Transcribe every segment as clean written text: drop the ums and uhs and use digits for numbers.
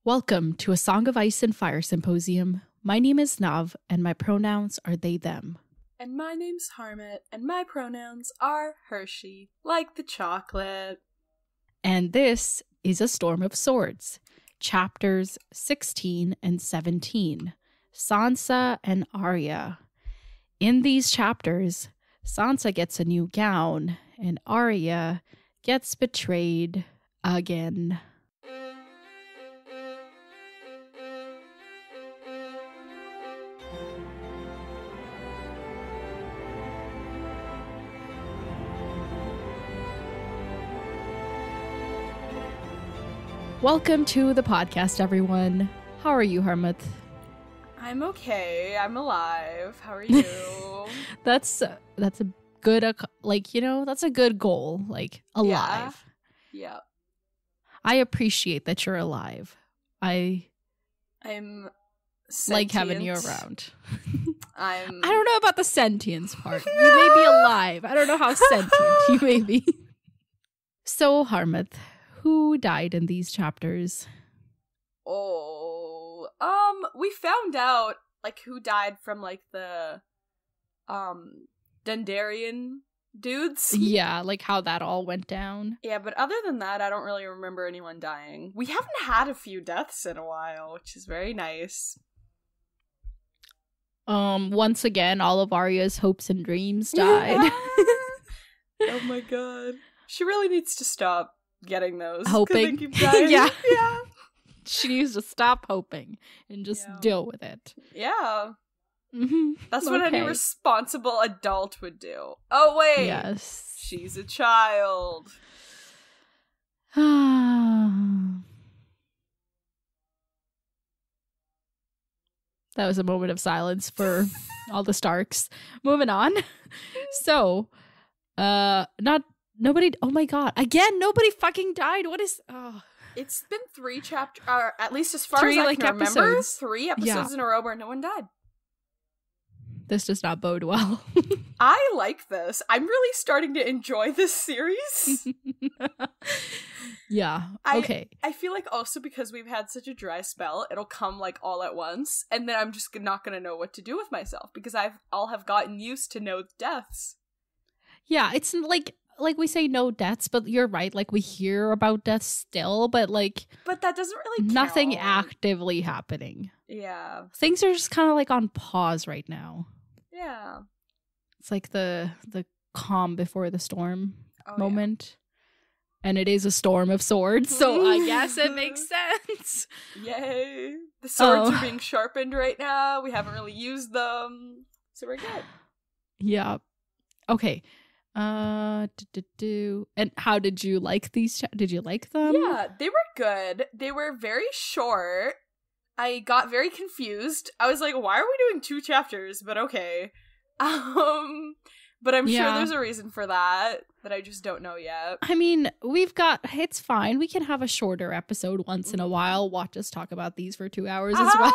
Welcome to a Song of Ice and Fire Symposium. My name is Nav, and my pronouns are they, them. And my name's Harmit, and my pronouns are Hershey, like the chocolate. And this is A Storm of Swords, chapters 16 and 17, Sansa and Arya. In these chapters, Sansa gets a new gown, and Arya gets betrayed again. Welcome to the podcast, everyone. How are you, Harmit? I'm okay. I'm alive. How are you? That's a good, that's a good goal. Like, alive. Yeah. I appreciate that you're alive. I'm sentient. Like having you around. I don't know about the sentience part. You may be alive. I don't know how sentient you may be. So, Harmit, who died in these chapters? We found out, who died from, the, Dendarian dudes. Yeah, how that all went down. Yeah, but other than that, I don't really remember anyone dying. We haven't had a few deaths in a while, which is very nice. Once again, all of Arya's hopes and dreams died. Oh my god. She really needs to stop getting those. Hoping. They keep dying. Yeah. She needs to stop hoping and just deal with it. Yeah. Mm-hmm. That's what any responsible adult would do. Oh, wait. Yes. She's a child. That was a moment of silence for all the Starks. Moving on. So, nobody, oh my god. Again, nobody fucking died. What is, It's been 3 chapters, or at least as far three, as I can remember, episodes. 3 episodes in a row where no one died. This does not bode well. I like this. I'm really starting to enjoy this series. Yeah. Okay. I feel like also because we've had such a dry spell, it'll come all at once, and then I'm just not gonna know what to do with myself because I'll have gotten used to no deaths. Yeah, it's like we say no deaths, but you're right. We hear about deaths still, but But that doesn't really nothing count. actively happening. Yeah. Things are just kind of on pause right now. Yeah. It's the calm before the storm moment. Yeah. And it is a storm of swords, so I guess it makes sense. Yay. The swords are being sharpened right now. We haven't really used them. So we're good. Yeah. Okay. And how did you like these? Did you like them? Yeah, they were good. They were very short. I got very confused. I was like, why are we doing 2 chapters? But okay. But I'm sure there's a reason for that I just don't know yet. I mean, it's fine. We can have a shorter episode once in a while. Watch us talk about these for 2 hours as well.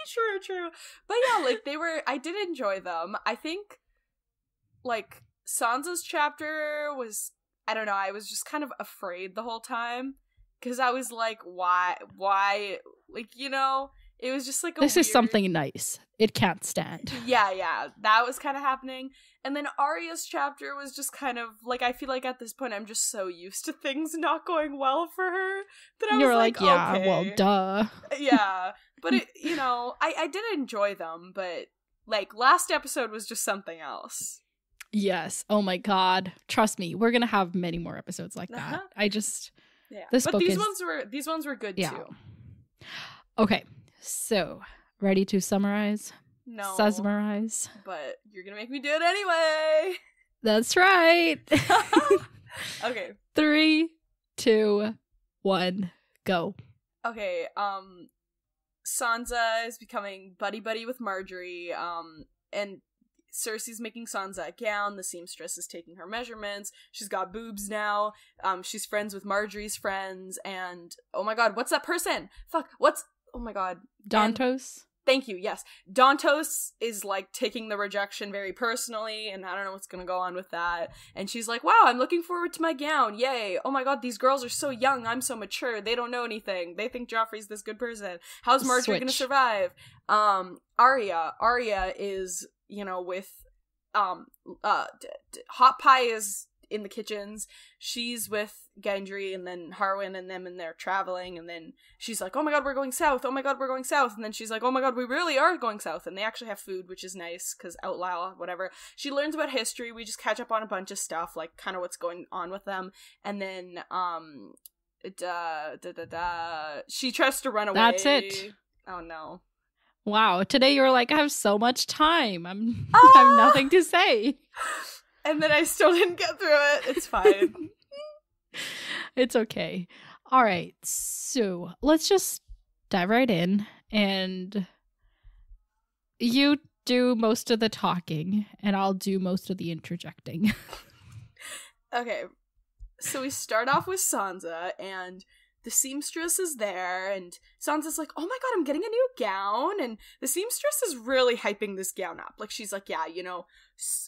True. But yeah, I did enjoy them. I think, Sansa's chapter was, I don't know, I was just kind of afraid the whole time. Because I was like, why? It was just this is something nice. It can't stand. Yeah, that was kind of happening. And then Arya's chapter was just kind of, I feel like at this point I'm just so used to things not going well for her that I was like, yeah, okay. Well, duh. Yeah, but it, I did enjoy them, but, last episode was just something else. Yes. Oh my god. Trust me, we're gonna have many more episodes like that. Yeah. This but book these ones were good too. Okay. So, ready to summarize? No. Summarize. But you're gonna make me do it anyway. That's right. Okay. 3, 2, 1, go. Okay, Sansa is becoming buddy-buddy with Marjorie, and Cersei's making Sansa a gown, the seamstress is taking her measurements, she's got boobs now, she's friends with Marjorie's friends, and oh my god, what's that person? Oh my god. Dantos? Thank you, yes. Dantos is, like, taking the rejection very personally, and I don't know what's gonna go on with that. And she's like, wow, I'm looking forward to my gown, yay. Oh my god, these girls are so young, I'm so mature, they don't know anything. They think Joffrey's this good person. How's Marjorie gonna survive? Arya is, you know, with, Hot Pie is in the kitchens. She's with Gendry and then Harwin and them, and they're traveling, and then she's like, oh my god, we're going south, oh my god, we're going south, and then she's like, oh my god, we really are going south, and they actually have food, which is nice, because Outlaw, whatever. She learns about history, we just catch up on a bunch of stuff, like, kind of what's going on with them, and then, she tries to run away. That's it. Oh no. Wow, today you were like, I have so much time, I have nothing to say. And then I still didn't get through it. It's fine. It's okay. All right. So let's just dive right in, and you do most of the talking and I'll do most of the interjecting. Okay. So we start off with Sansa, and the seamstress is there, and Sansa's like, oh my god, I'm getting a new gown, and the seamstress is really hyping this gown up. Like, she's like, yeah, you know,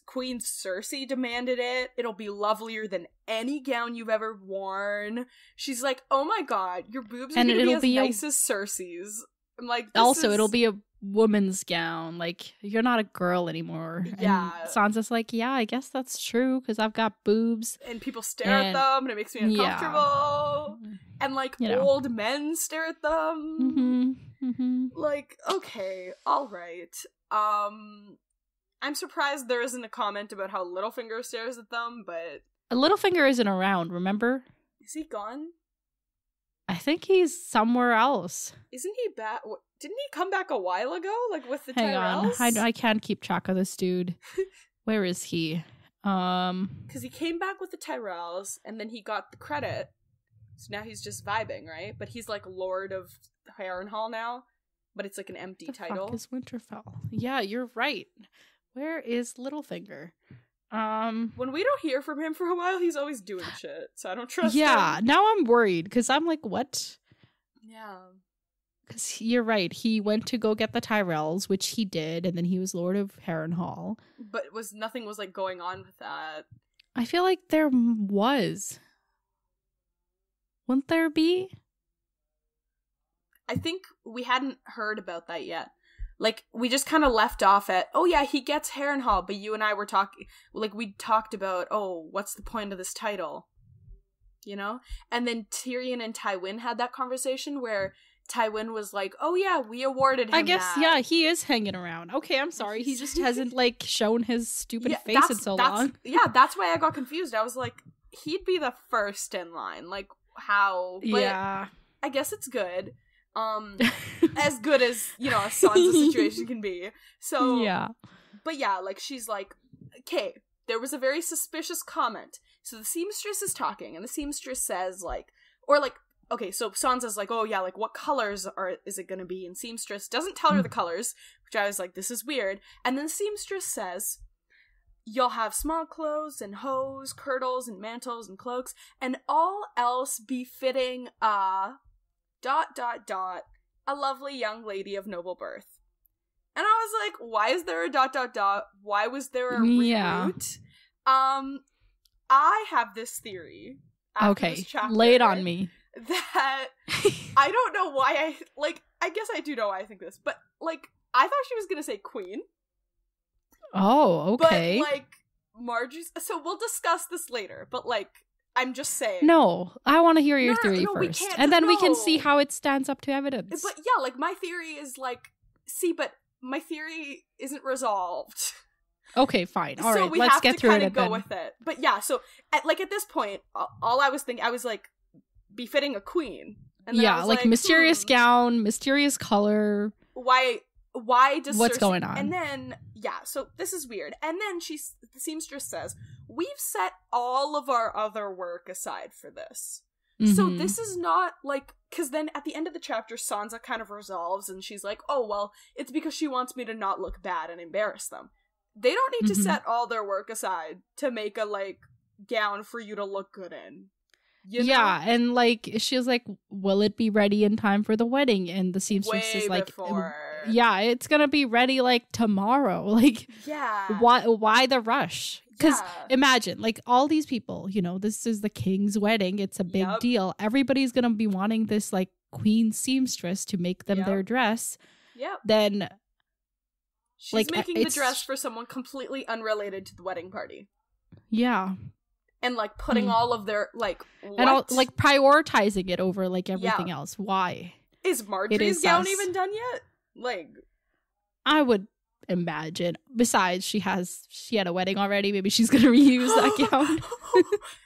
Queen Cersei demanded it. It'll be lovelier than any gown you've ever worn. She's like, oh my god, your boobs are gonna be as nice as Cersei's. I'm like, it'll be a woman's gown. Like, you're not a girl anymore. Yeah. And Sansa's like, yeah, I guess that's true, because I've got boobs. And people stare at them, and it makes me uncomfortable. Yeah. And, like, old men stare at them. Mm-hmm. Mm-hmm. Like, okay, all right. I'm surprised there isn't a comment about how Littlefinger stares at them, but... Littlefinger isn't around, remember? Is he gone? I think he's somewhere else. Isn't he back? Didn't he come back a while ago? Like, with the Tyrells? Hang on, I can't keep track of this dude. Where is he? Because he came back with the Tyrells, and then he got the credit. So now he's just vibing, right? But he's like Lord of Harrenhal now, but it's like an empty title. Fuck is Winterfell? Yeah, you're right. Where is Littlefinger? When we don't hear from him for a while, he's always doing shit, so I don't trust him. Yeah, now I'm worried, because I'm like, what? Yeah. Because you're right, he went to go get the Tyrells, which he did, and then he was Lord of Harrenhal. But nothing was like going on with that. I feel like there was. Wouldn't there be? I think we hadn't heard about that yet. Like, we just kind of left off at, oh yeah, he gets Harrenhal, but you and I were talking, like, we talked about, oh, what's the point of this title? You know? And then Tyrion and Tywin had that conversation where Tywin was like, oh yeah, we awarded him that. Yeah, he is hanging around. Okay, I'm sorry, he just hasn't, like, shown his stupid face in so long. Yeah, that's why I got confused. I was like, he'd be the first in line. Like, how? But yeah. I guess it's good. As good as, you know, a Sansa situation can be. So yeah. But yeah, like, she's like, okay, there was a very suspicious comment. So the seamstress is talking, and the seamstress says, like, or like, okay, so Sansa's like, oh yeah, like, what colors is it gonna be? And seamstress doesn't tell her the colors, which I was like, this is weird. And then the seamstress says, you'll have small clothes and hose, kirtles and mantles and cloaks, and all else befitting a ... a lovely young lady of noble birth. And I was like, why is there a ... Why was there a reboot? Yeah. I have this theory. Okay, this chapter, lay it on me. That I don't know why I guess I do know why I think this, but, like, I thought she was gonna say queen. Oh, okay. But, like, Marjorie's... So we'll discuss this later, but, like, I'm just saying. No, I want to hear your theory first. And then we can see how it stands up to evidence. But yeah, like, my theory is like, but my theory isn't resolved. Okay, fine. All so right, let's get through it. So we have to kind of go with it. But yeah, so at this point, all I was thinking, I was like, befitting a queen. And then yeah, like mysterious gown, mysterious color. Why does what's Cersei... going on? And then, yeah, so this is weird. And then the seamstress says, we've set all of our other work aside for this. Mm-hmm. So this is not, like, because then at the end of the chapter, Sansa kind of resolves, and she's like, oh, well, it's because she wants me to not look bad and embarrass them. They don't need to set all their work aside to make a, like, gown for you to look good in. You know? Yeah, and, like, she was like, will it be ready in time for the wedding? And the seamstress is like, before. Yeah, it's gonna be ready like tomorrow. Like, yeah. Why the rush? Because imagine, like, all these people, you know, this is the king's wedding. It's a big deal. Everybody's gonna be wanting this like queen seamstress to make them their dress. Yep. Then she's like, making the dress for someone completely unrelated to the wedding party. Yeah. And like putting all of their like what? And all, like prioritizing it over like everything else. Why? Is Marjorie's gown even done yet? Like, I would imagine. Besides, she had a wedding already. Maybe she's gonna reuse that gown.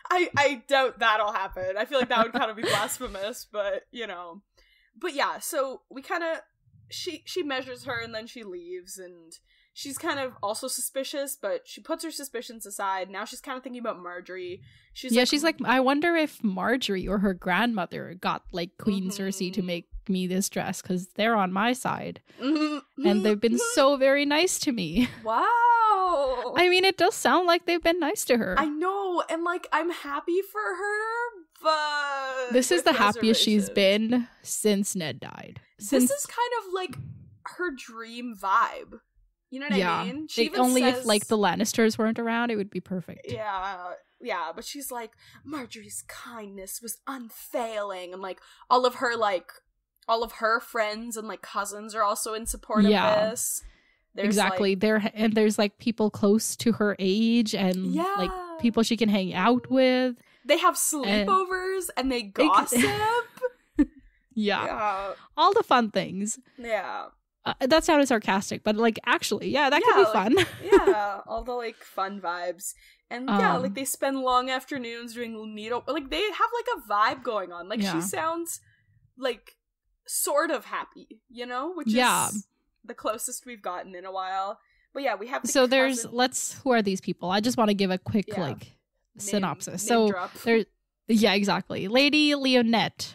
I doubt that'll happen. I feel like that would kind of be blasphemous, but you know. But yeah, so we kind of she measures her and then she leaves, and she's kind of also suspicious, but she puts her suspicions aside. Now she's kind of thinking about Marjorie. She's like, I wonder if Marjorie or her grandmother got like Queen Cersei to make me this dress, because they're on my side. And they've been so very nice to me. Wow. I mean, it does sound like they've been nice to her. I know, and like, I'm happy for her, but this is the happiest she's been since Ned died. This is kind of like her dream vibe. You know what I mean? She even only says, if like the Lannisters weren't around, it would be perfect. Yeah, but she's like, Marjorie's kindness was unfailing, and like all of her friends and like cousins are also in support of this. There's, exactly. Like, there's like people close to her age and like people she can hang out with. They have sleepovers and they gossip. Yeah. All the fun things. Yeah. That sounded sarcastic, but like actually, that could be fun. Yeah, all the like fun vibes. And like they spend long afternoons doing needle, like they have like a vibe going on. Like she sounds like sort of happy, you know, which is the closest we've gotten in a while. But yeah, we have who are these people? I just want to give a quick like synopsis. Name drop. There's exactly. Lady Leonette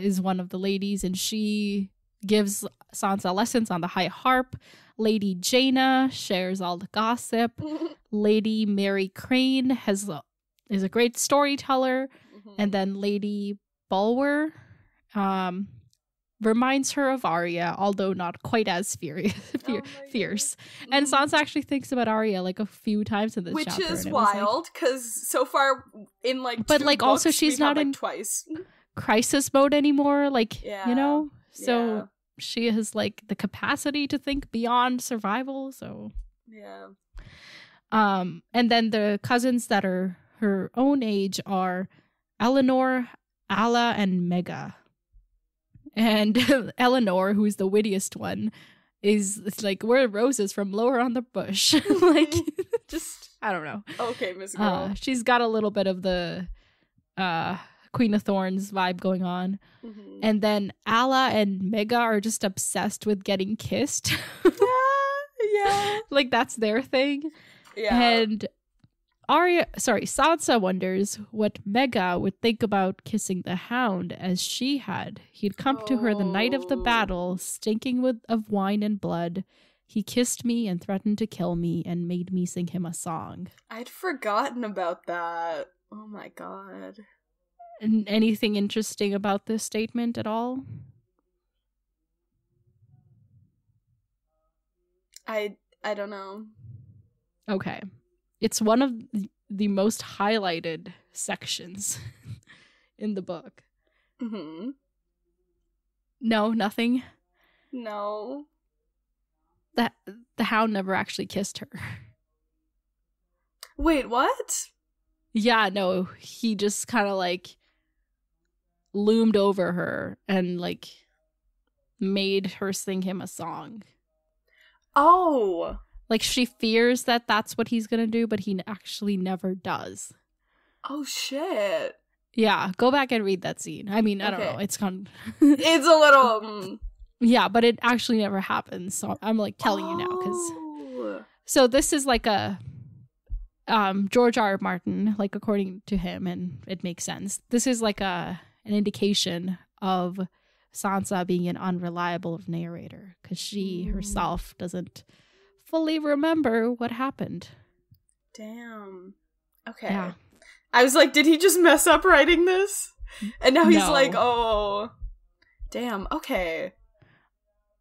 is one of the ladies, and she gives Sansa lessons on the high harp. Lady Jaina shares all the gossip. Lady Mary Crane is a great storyteller. And then Lady Bulwer reminds her of Arya, although not quite as fierce. And Sansa actually thinks about Arya like a few times in this chapter. Which is wild, because so far in like but like books, also she's not in twice crisis mode anymore, like you know, so she has like the capacity to think beyond survival. So and then the cousins that are her own age are Eleanor, Alla, and Mega. And Eleanor, who's the wittiest one, is like, where are roses from lower on the bush? Like, just, I don't know. Okay, Miss Girl. She's got a little bit of the Queen of Thorns vibe going on. And then Alla and Mega are just obsessed with getting kissed. Like, that's their thing. And Sansa wonders what Mega would think about kissing the Hound, as she had. He'd come to her the night of the battle, stinking of wine and blood. He kissed me and threatened to kill me and made me sing him a song. I'd forgotten about that. Oh my god. And anything interesting about this statement at all? I don't know. Okay. It's one of the most highlighted sections in the book. No, nothing? No. The Hound never actually kissed her. Wait, what? Yeah, no, he just kind of like loomed over her and like made her sing him a song. Oh. Like, she fears that that's what he's gonna do, but he actually never does. Oh, shit. Yeah, go back and read that scene. I mean, I don't know. It's it's a little... Yeah, but it actually never happens. So I'm, like, telling you now, because... So this is, like, a... George R. R. Martin, like, according to him, and it makes sense. This is, like, an indication of Sansa being an unreliable narrator, because she herself doesn't fully remember what happened. Damn. Okay. Yeah. I was like, did he just mess up writing this? And now he's like, oh. Damn, okay.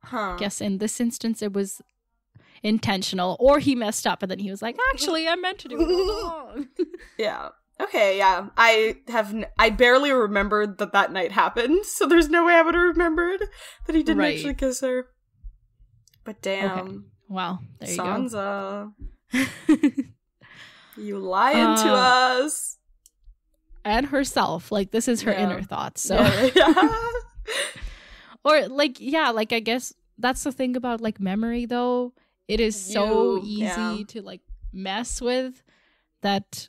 I guess in this instance it was intentional, or he messed up and then he was like, actually I meant to do it all along. Yeah. Okay, yeah. I barely remembered that night happened, so there's no way I would have remembered that he didn't actually kiss her. But damn. Okay. Well, there you Sansa. You lying to us. And herself. Like, this is her inner thoughts. So or like, I guess that's the thing about like memory though. It is so easy to like mess with that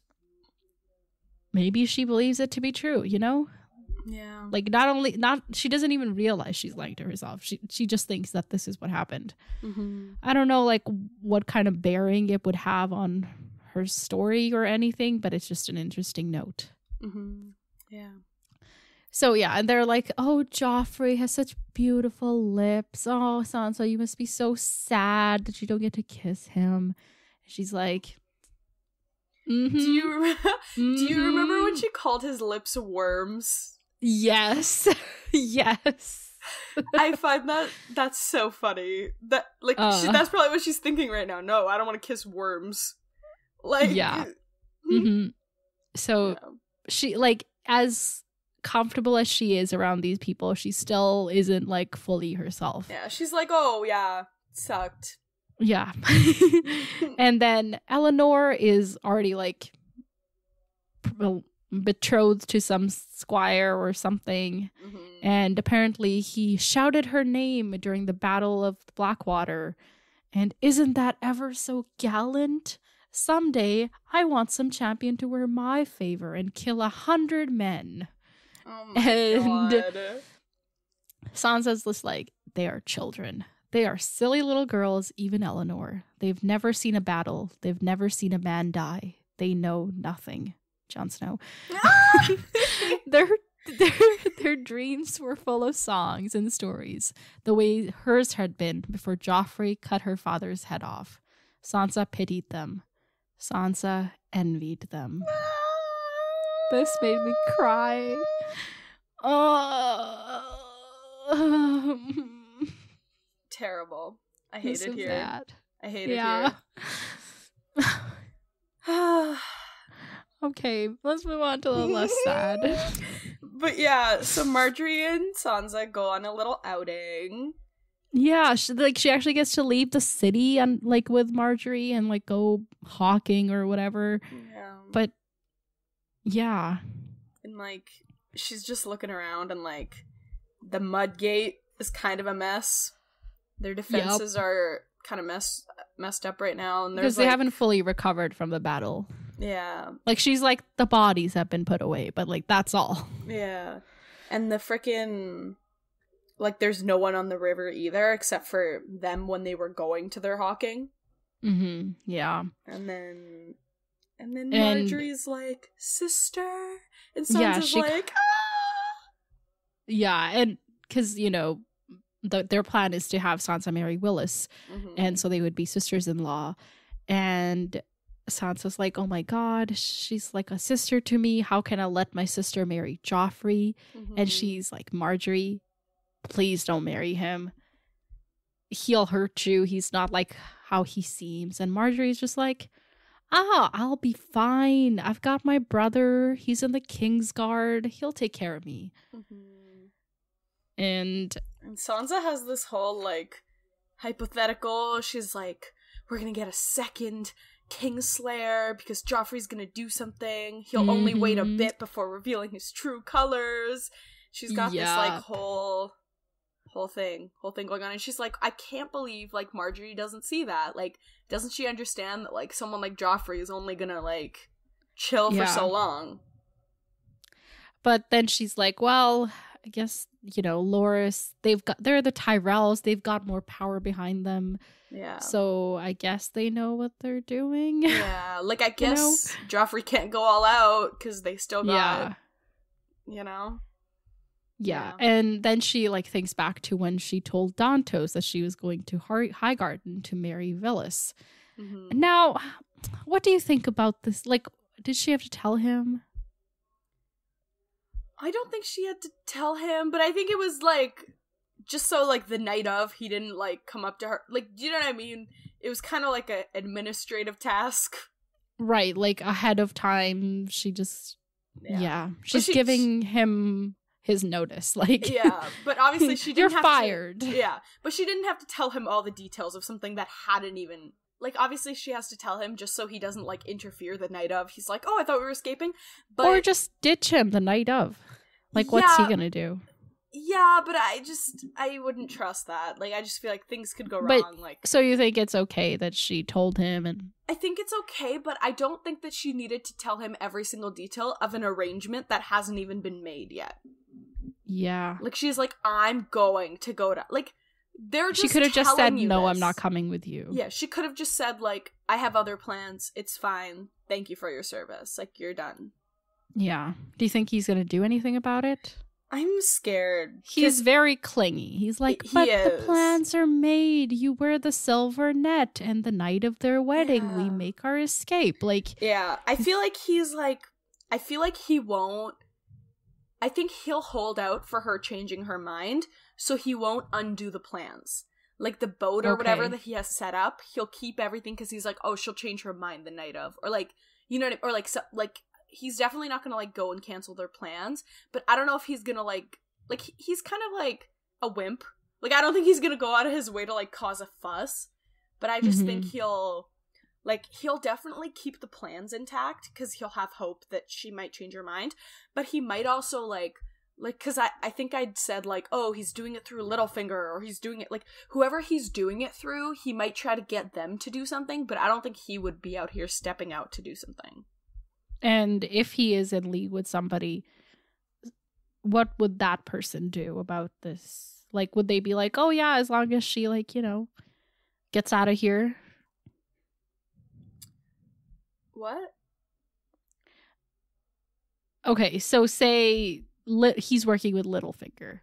maybe she believes it to be true, you know? Yeah. Like she doesn't even realize she's lying to herself. She just thinks that this is what happened. Mm-hmm. I don't know like what kind of bearing it would have on her story or anything, but it's just an interesting note. Mm-hmm. Yeah. So yeah, and they're like, oh, Joffrey has such beautiful lips. Oh, Sansa, you must be so sad that you don't get to kiss him. And she's like, mm-hmm. Do you remember when she called his lips worms? Yes. Yes. I find that's so funny. That like that's probably what she's thinking right now. No, I don't want to kiss worms. Like yeah. Mm-hmm. So she like as comfortable as she is around these people, she still isn't like fully herself. Yeah, she's like, oh yeah, sucked. Yeah. And then Eleanor is already like betrothed to some squire or something. Mm-hmm. And apparently he shouted her name during the Battle of Blackwater. And isn't that ever so gallant? Someday I want some champion to wear my favor and kill 100 men. Oh my God. Sansa's just like, they are children. They are silly little girls, even Eleanor. They've never seen a battle. They've never seen a man die. They know nothing. Jon Snow. Their dreams were full of songs and stories, the way hers had been before Joffrey cut her father's head off. Sansa pitied them. Sansa envied them. This made me cry. Terrible. I hate it here. Sad. I hate it here. Okay, let's move on to the less sad. But yeah, so Marjorie and Sansa go on a little outing. Yeah, she actually gets to leave the city and like with Marjorie and like go hawking or whatever. Yeah. But yeah. And like she's just looking around and like the Mudgate is kind of a mess. Their defenses are kind of messed up right now, and because they haven't fully recovered from the battle. Yeah. Like she's like the bodies have been put away, but like that's all. Yeah. And the frickin' like there's no one on the river either except for them when they were going to their hawking. Mm-hmm. Yeah. And then Marjorie's like, sister, and Sansa's like, ah! Yeah, and because you know their plan is to have Sansa marry Willis, and so they would be sisters-in-law. And Sansa's like, oh my God, she's like a sister to me. How can I let my sister marry Joffrey? And she's like, Marjorie, please don't marry him. He'll hurt you. He's not like how he seems. And Marjorie's just like, I'll be fine. I've got my brother. He's in the Kingsguard. He'll take care of me. And Sansa has this whole like hypothetical. She's like, we're gonna get a second Kingslayer because Joffrey's gonna do something. He'll only wait a bit before revealing his true colors. She's got this like whole thing going on, and she's like, I can't believe like Marjorie doesn't see that. Like, doesn't she understand that like someone like Joffrey is only gonna like chill for so long? But then she's like, well, I guess, you know, Loras, they're the Tyrells, they've got more power behind them. Yeah. So I guess they know what they're doing. Yeah, like I guess Joffrey can't go all out because they still got, you know? Yeah, and then she like thinks back to when she told Dantos that she was going to Highgarden to marry Villas. Now, what do you think about this? Like, did she have to tell him? I don't think she had to tell him, but I think it was like just so, like, the night of, he didn't, like, come up to her. Like, do you know what I mean? It was kind of like an administrative task. Right, like, ahead of time, she just... Yeah. She's giving him his notice, like... Yeah, but obviously she didn't You're fired. Yeah, but she didn't have to tell him all the details of something that hadn't even... Like, obviously she has to tell him just so he doesn't, like, interfere the night of. He's like, oh, I thought we were escaping. But... Or just ditch him the night of. Like, what's he gonna do? Yeah, but I wouldn't trust that. Like, I just feel like things could go wrong. Like, so you think it's okay that she told him and... I think it's okay, but I don't think that she needed to tell him every single detail of an arrangement that hasn't even been made yet. Yeah. Like, she's like, I'm going to go to... Like, they're just She could have just said, no, this. I'm not coming with you. Yeah, she could have just said, like, I have other plans. It's fine. Thank you for your service. Like, you're done. Yeah. Do you think he's gonna do anything about it? I'm scared. He's very clingy. He's like, but the plans are made. You wear the silver net, and the night of their wedding, we make our escape. Like, yeah, I feel like he won't. I think he'll hold out for her changing her mind, so he won't undo the plans. Like, the boat or whatever that he has set up, he'll keep everything because he's like, oh, she'll change her mind the night of, or like, you know what I mean? Or like, so, like. He's definitely not gonna, like, go and cancel their plans, but I don't know if he's gonna, like, he's kind of, like, a wimp. Like, I don't think he's gonna go out of his way to, like, cause a fuss, but I just think he'll definitely keep the plans intact, because he'll have hope that she might change her mind, but he might also, like, because I think I'd said, like, oh, he's doing it through Littlefinger, or he's doing it, like, whoever he's doing it through, he might try to get them to do something, but I don't think he would be out here stepping out to do something. And if he is in league with somebody, what would that person do about this? Like, would they be like, oh yeah, as long as she, like, you know, gets out of here? What? Okay, so say he's working with Littlefinger,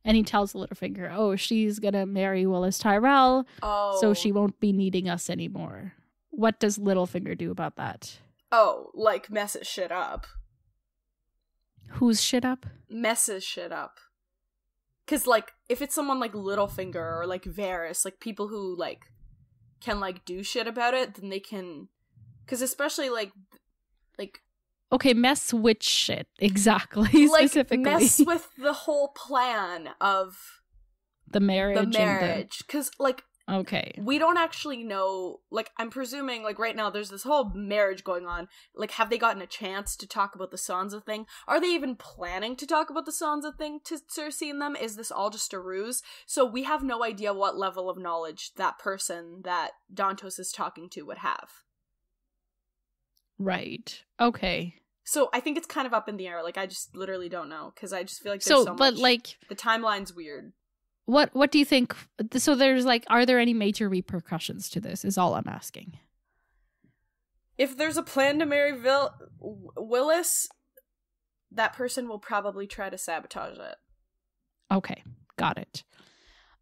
and he tells Littlefinger, oh, she's gonna marry Willis Tyrell, so she won't be needing us anymore. What does Littlefinger do about that? Oh, like, messes shit up. Who's shit up? Messes shit up. Because, like, if it's someone like Littlefinger or, like, Varys, like, people who, like, can, like, do shit about it, then they can... Because especially, like... Okay, mess with shit. Exactly, like, specifically. Mess with the whole plan of... The marriage. Because, like... Okay. We don't actually know, like, I'm presuming, like, right now there's this whole marriage going on. Like, have they gotten a chance to talk about the Sansa thing? Are they even planning to talk about the Sansa thing to Cersei and them? Is this all just a ruse? So we have no idea what level of knowledge that person that Dantos is talking to would have. Right. Okay. So I think it's kind of up in the air. Like, I just literally don't know, because I just feel like there's so but, much... like... The timeline's weird. What do you think? So there's, like, are there any major repercussions to this, is all I'm asking. If there's a plan to marry Willis, that person will probably try to sabotage it. Okay, got it.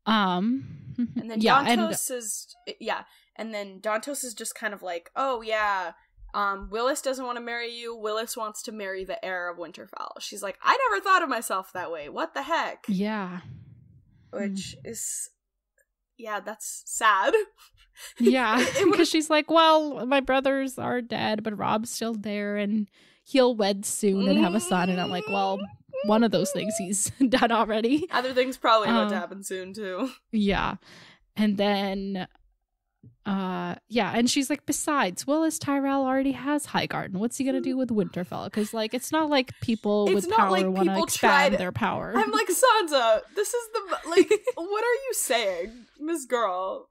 And then Dantos is... Yeah, and then Dantos is just kind of like, oh, yeah, Willis doesn't want to marry you. Willis wants to marry the heir of Winterfell. She's like, I never thought of myself that way. What the heck? Yeah. Which is, yeah, that's sad. Yeah, because she's like, well, my brothers are dead, but Rob's still there, and he'll wed soon and have a son. And I'm like, well, one of those things he's done already. Other things probably about to happen soon, too. Yeah. And then, yeah, and she's like, besides, Willis Tyrell already has Highgarden. What's he gonna do with Winterfell? Because, like, it's not like people with power want to expand their power. I'm like, Sansa, this is the, like, what are you saying, Miss Girl?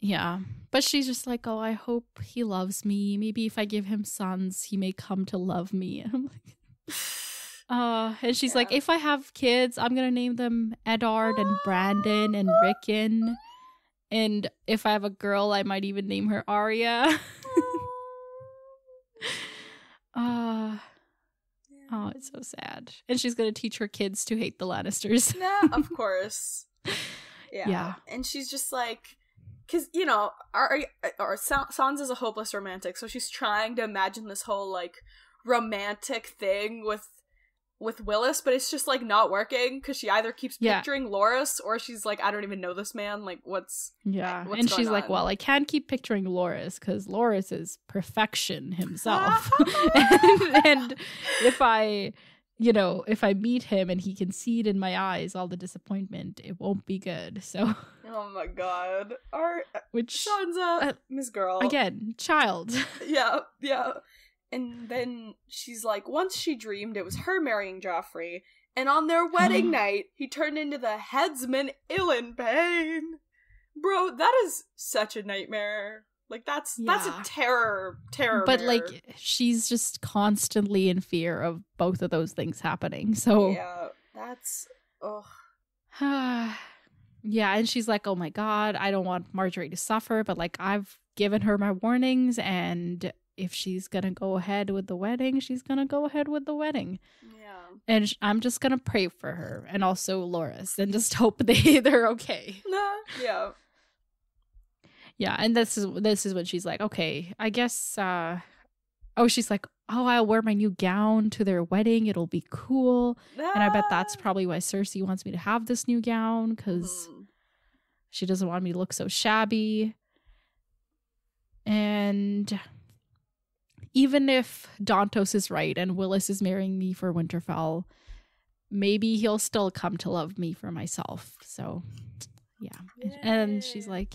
Yeah, but she's just like, oh, I hope he loves me. Maybe if I give him sons, he may come to love me. And I'm like, and she's like, if I have kids, I'm gonna name them Eddard and Brandon and Rickon. And if I have a girl, I might even name her Arya. Oh, it's so sad. And she's going to teach her kids to hate the Lannisters. Yeah, of course. Yeah. And she's just like, because, you know, Sansa's a hopeless romantic, so she's trying to imagine this whole, like, romantic thing with with Willis, but it's just like not working because she either keeps picturing Loras or she's like, I don't even know this man. Like, what's and she's like, well, I can't keep picturing Loras because Loras is perfection himself, and if I meet him and he can see it in my eyes, all the disappointment, it won't be good. So, oh my god, which Sansa, Miss Girl again, child, yeah. And then she's like, once she dreamed it was her marrying Joffrey, and on their wedding night, he turned into the headsman Ilynbane. Bro, that is such a nightmare. Like, that's a terror. But, mare. Like, she's just constantly in fear of both of those things happening, so... Yeah, that's... ugh. Yeah, and she's like, oh my god, I don't want Marjorie to suffer, but, like, I've given her my warnings, and... if she's gonna go ahead with the wedding, she's gonna go ahead with the wedding. Yeah. And I'm just gonna pray for her and also Loras and just hope they're okay. Yeah. Yeah, and this is when she's like, okay, I guess she's like, oh, I'll wear my new gown to their wedding. It'll be cool. And I bet that's probably why Cersei wants me to have this new gown, because she doesn't want me to look so shabby. And even if Dantos is right and Willis is marrying me for Winterfell, maybe he'll still come to love me for myself. So, yeah. Yay. And she's like,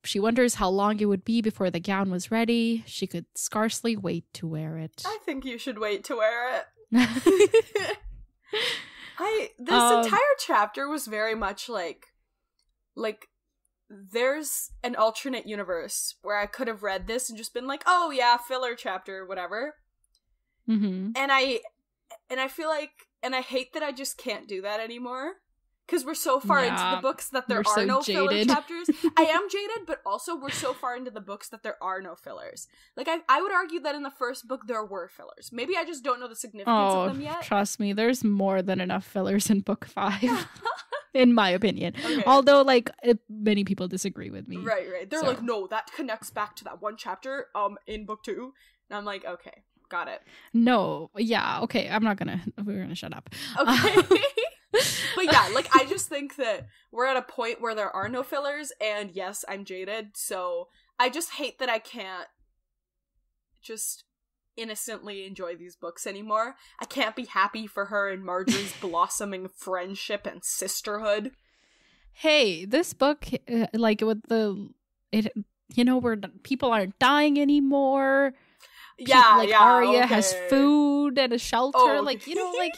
she wonders how long it would be before the gown was ready. She could scarcely wait to wear it. I think you should wait to wear it. This entire chapter was very much like there's an alternate universe where I could have read this and just been like, oh yeah, filler chapter, whatever. Mm-hmm. And I feel like, and I hate that I just can't do that anymore. Because we're so far into the books that there are no filler chapters. I am jaded, but also we're so far into the books that there are no fillers. Like, I would argue that in the first book there were fillers. Maybe I just don't know the significance of them yet. Trust me, there's more than enough fillers in book 5. In my opinion. Okay. Although, like, many people disagree with me. Right. They're like, no, that connects back to that one chapter in book 2. And I'm like, okay, got it. No, yeah, okay, we're gonna shut up. Okay. But yeah, like, I just think that we're at a point where there are no fillers, and yes, I'm jaded, so I just hate that I can't just innocently enjoy these books anymore. I can't be happy for her and Marjorie's blossoming friendship and sisterhood. Hey, this book, like, with where people aren't dying anymore. Arya has food and a shelter. Oh. Like, like,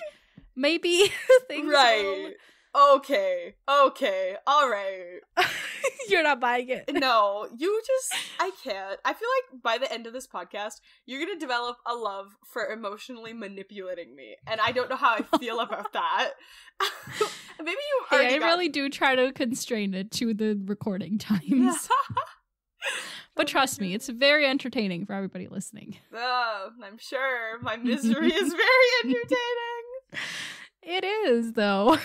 maybe things right. Okay, all right. You're not buying it. No, I can't. I feel like by the end of this podcast, you're gonna develop a love for emotionally manipulating me, and I don't know how I feel about that. Maybe you already really do try to constrain it to the recording times. But trust me, it's very entertaining for everybody listening. Oh, I'm sure. My misery is very entertaining. It is, though.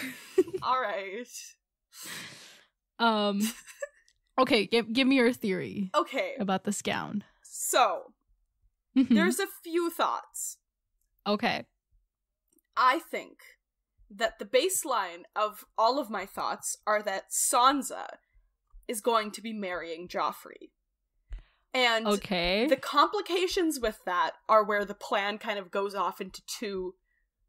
All right. Okay, give me your theory. Okay. About this gown. So, there's a few thoughts. Okay. I think that the baseline of all of my thoughts are that Sansa is going to be marrying Joffrey. And the complications with that are where the plan kind of goes off into two,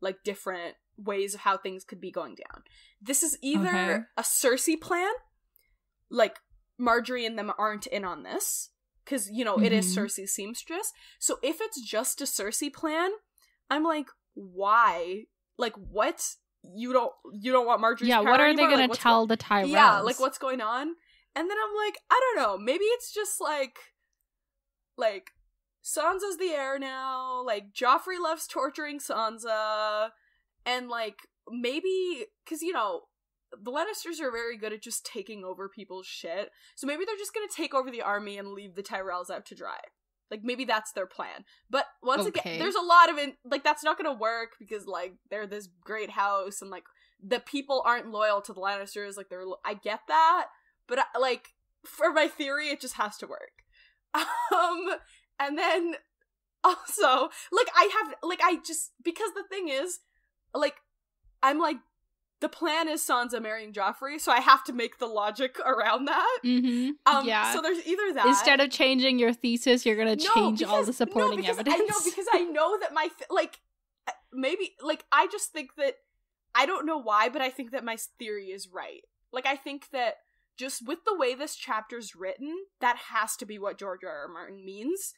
like, different ways of how things could be going down. This is either a Cersei plan, like, Marjorie and them aren't in on this, because, it is Cersei's seamstress. So if it's just a Cersei plan, I'm like, why? Like, what? You don't want Marjorie's power what are anymore? They gonna tell the Tyrells? Yeah, like, what's going on? And then I'm like, I don't know, maybe it's just like Sansa's the heir now, like, Joffrey loves torturing Sansa, and, like, maybe, because, the Lannisters are very good at just taking over people's shit, so maybe they're just gonna take over the army and leave the Tyrells out to dry. Like, maybe that's their plan. But, once again, there's a lot of it, like, that's not gonna work, because, like, they're this great house, and, like, the people aren't loyal to the Lannisters, like, I get that, but, like, for my theory, it just has to work. And then, also, like, because the thing is, like, I'm like, the plan is Sansa marrying Joffrey, so I have to make the logic around that. Yeah. So there's either that. Instead of changing your thesis, you're going to change all the supporting evidence. Because I know that maybe, like, I just think that, I don't know why, but I think that my theory is right. Like, I think that just with the way this chapter's written, that has to be what George R. R. Martin means.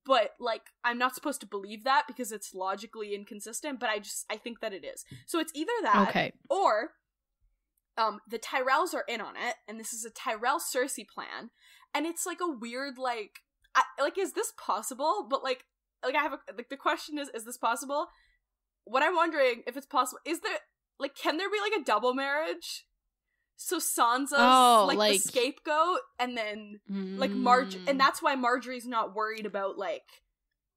But, like, I'm not supposed to believe that because it's logically inconsistent, but I think that it is. So it's either that, or, the Tyrells are in on it, and this is a Tyrell-Cersei plan, and it's, like, a weird, like, is this possible? But, like, I have the question is this possible? What I'm wondering, if it's possible, is there, like, can there be, like, a double marriage? So Sansa's, the scapegoat, and then, like, and that's why Marjorie's not worried about, like,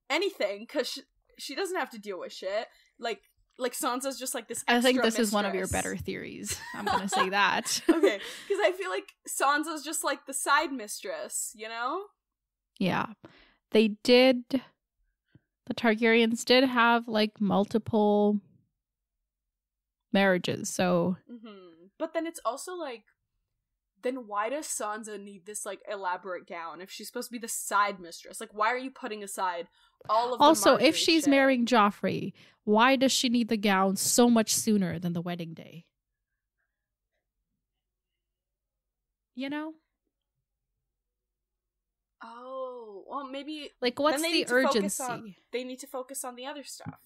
anything, because she doesn't have to deal with shit. Like, Sansa's just, like, this extra I think this mistress. is one of your better theories. I'm gonna say that. Okay, because I feel like Sansa's just, like, the side mistress, you know? Yeah. The Targaryens did have, like, multiple marriages, so... But then it's also, like, then why does Sansa need this, like, elaborate gown if she's supposed to be the side mistress? Like, why are you putting aside all of the Also, if she's marrying Joffrey, why does she need the gown so much sooner than the wedding day? You know? Oh, well, maybe... Like, what's the urgency? They need to focus on the other stuff.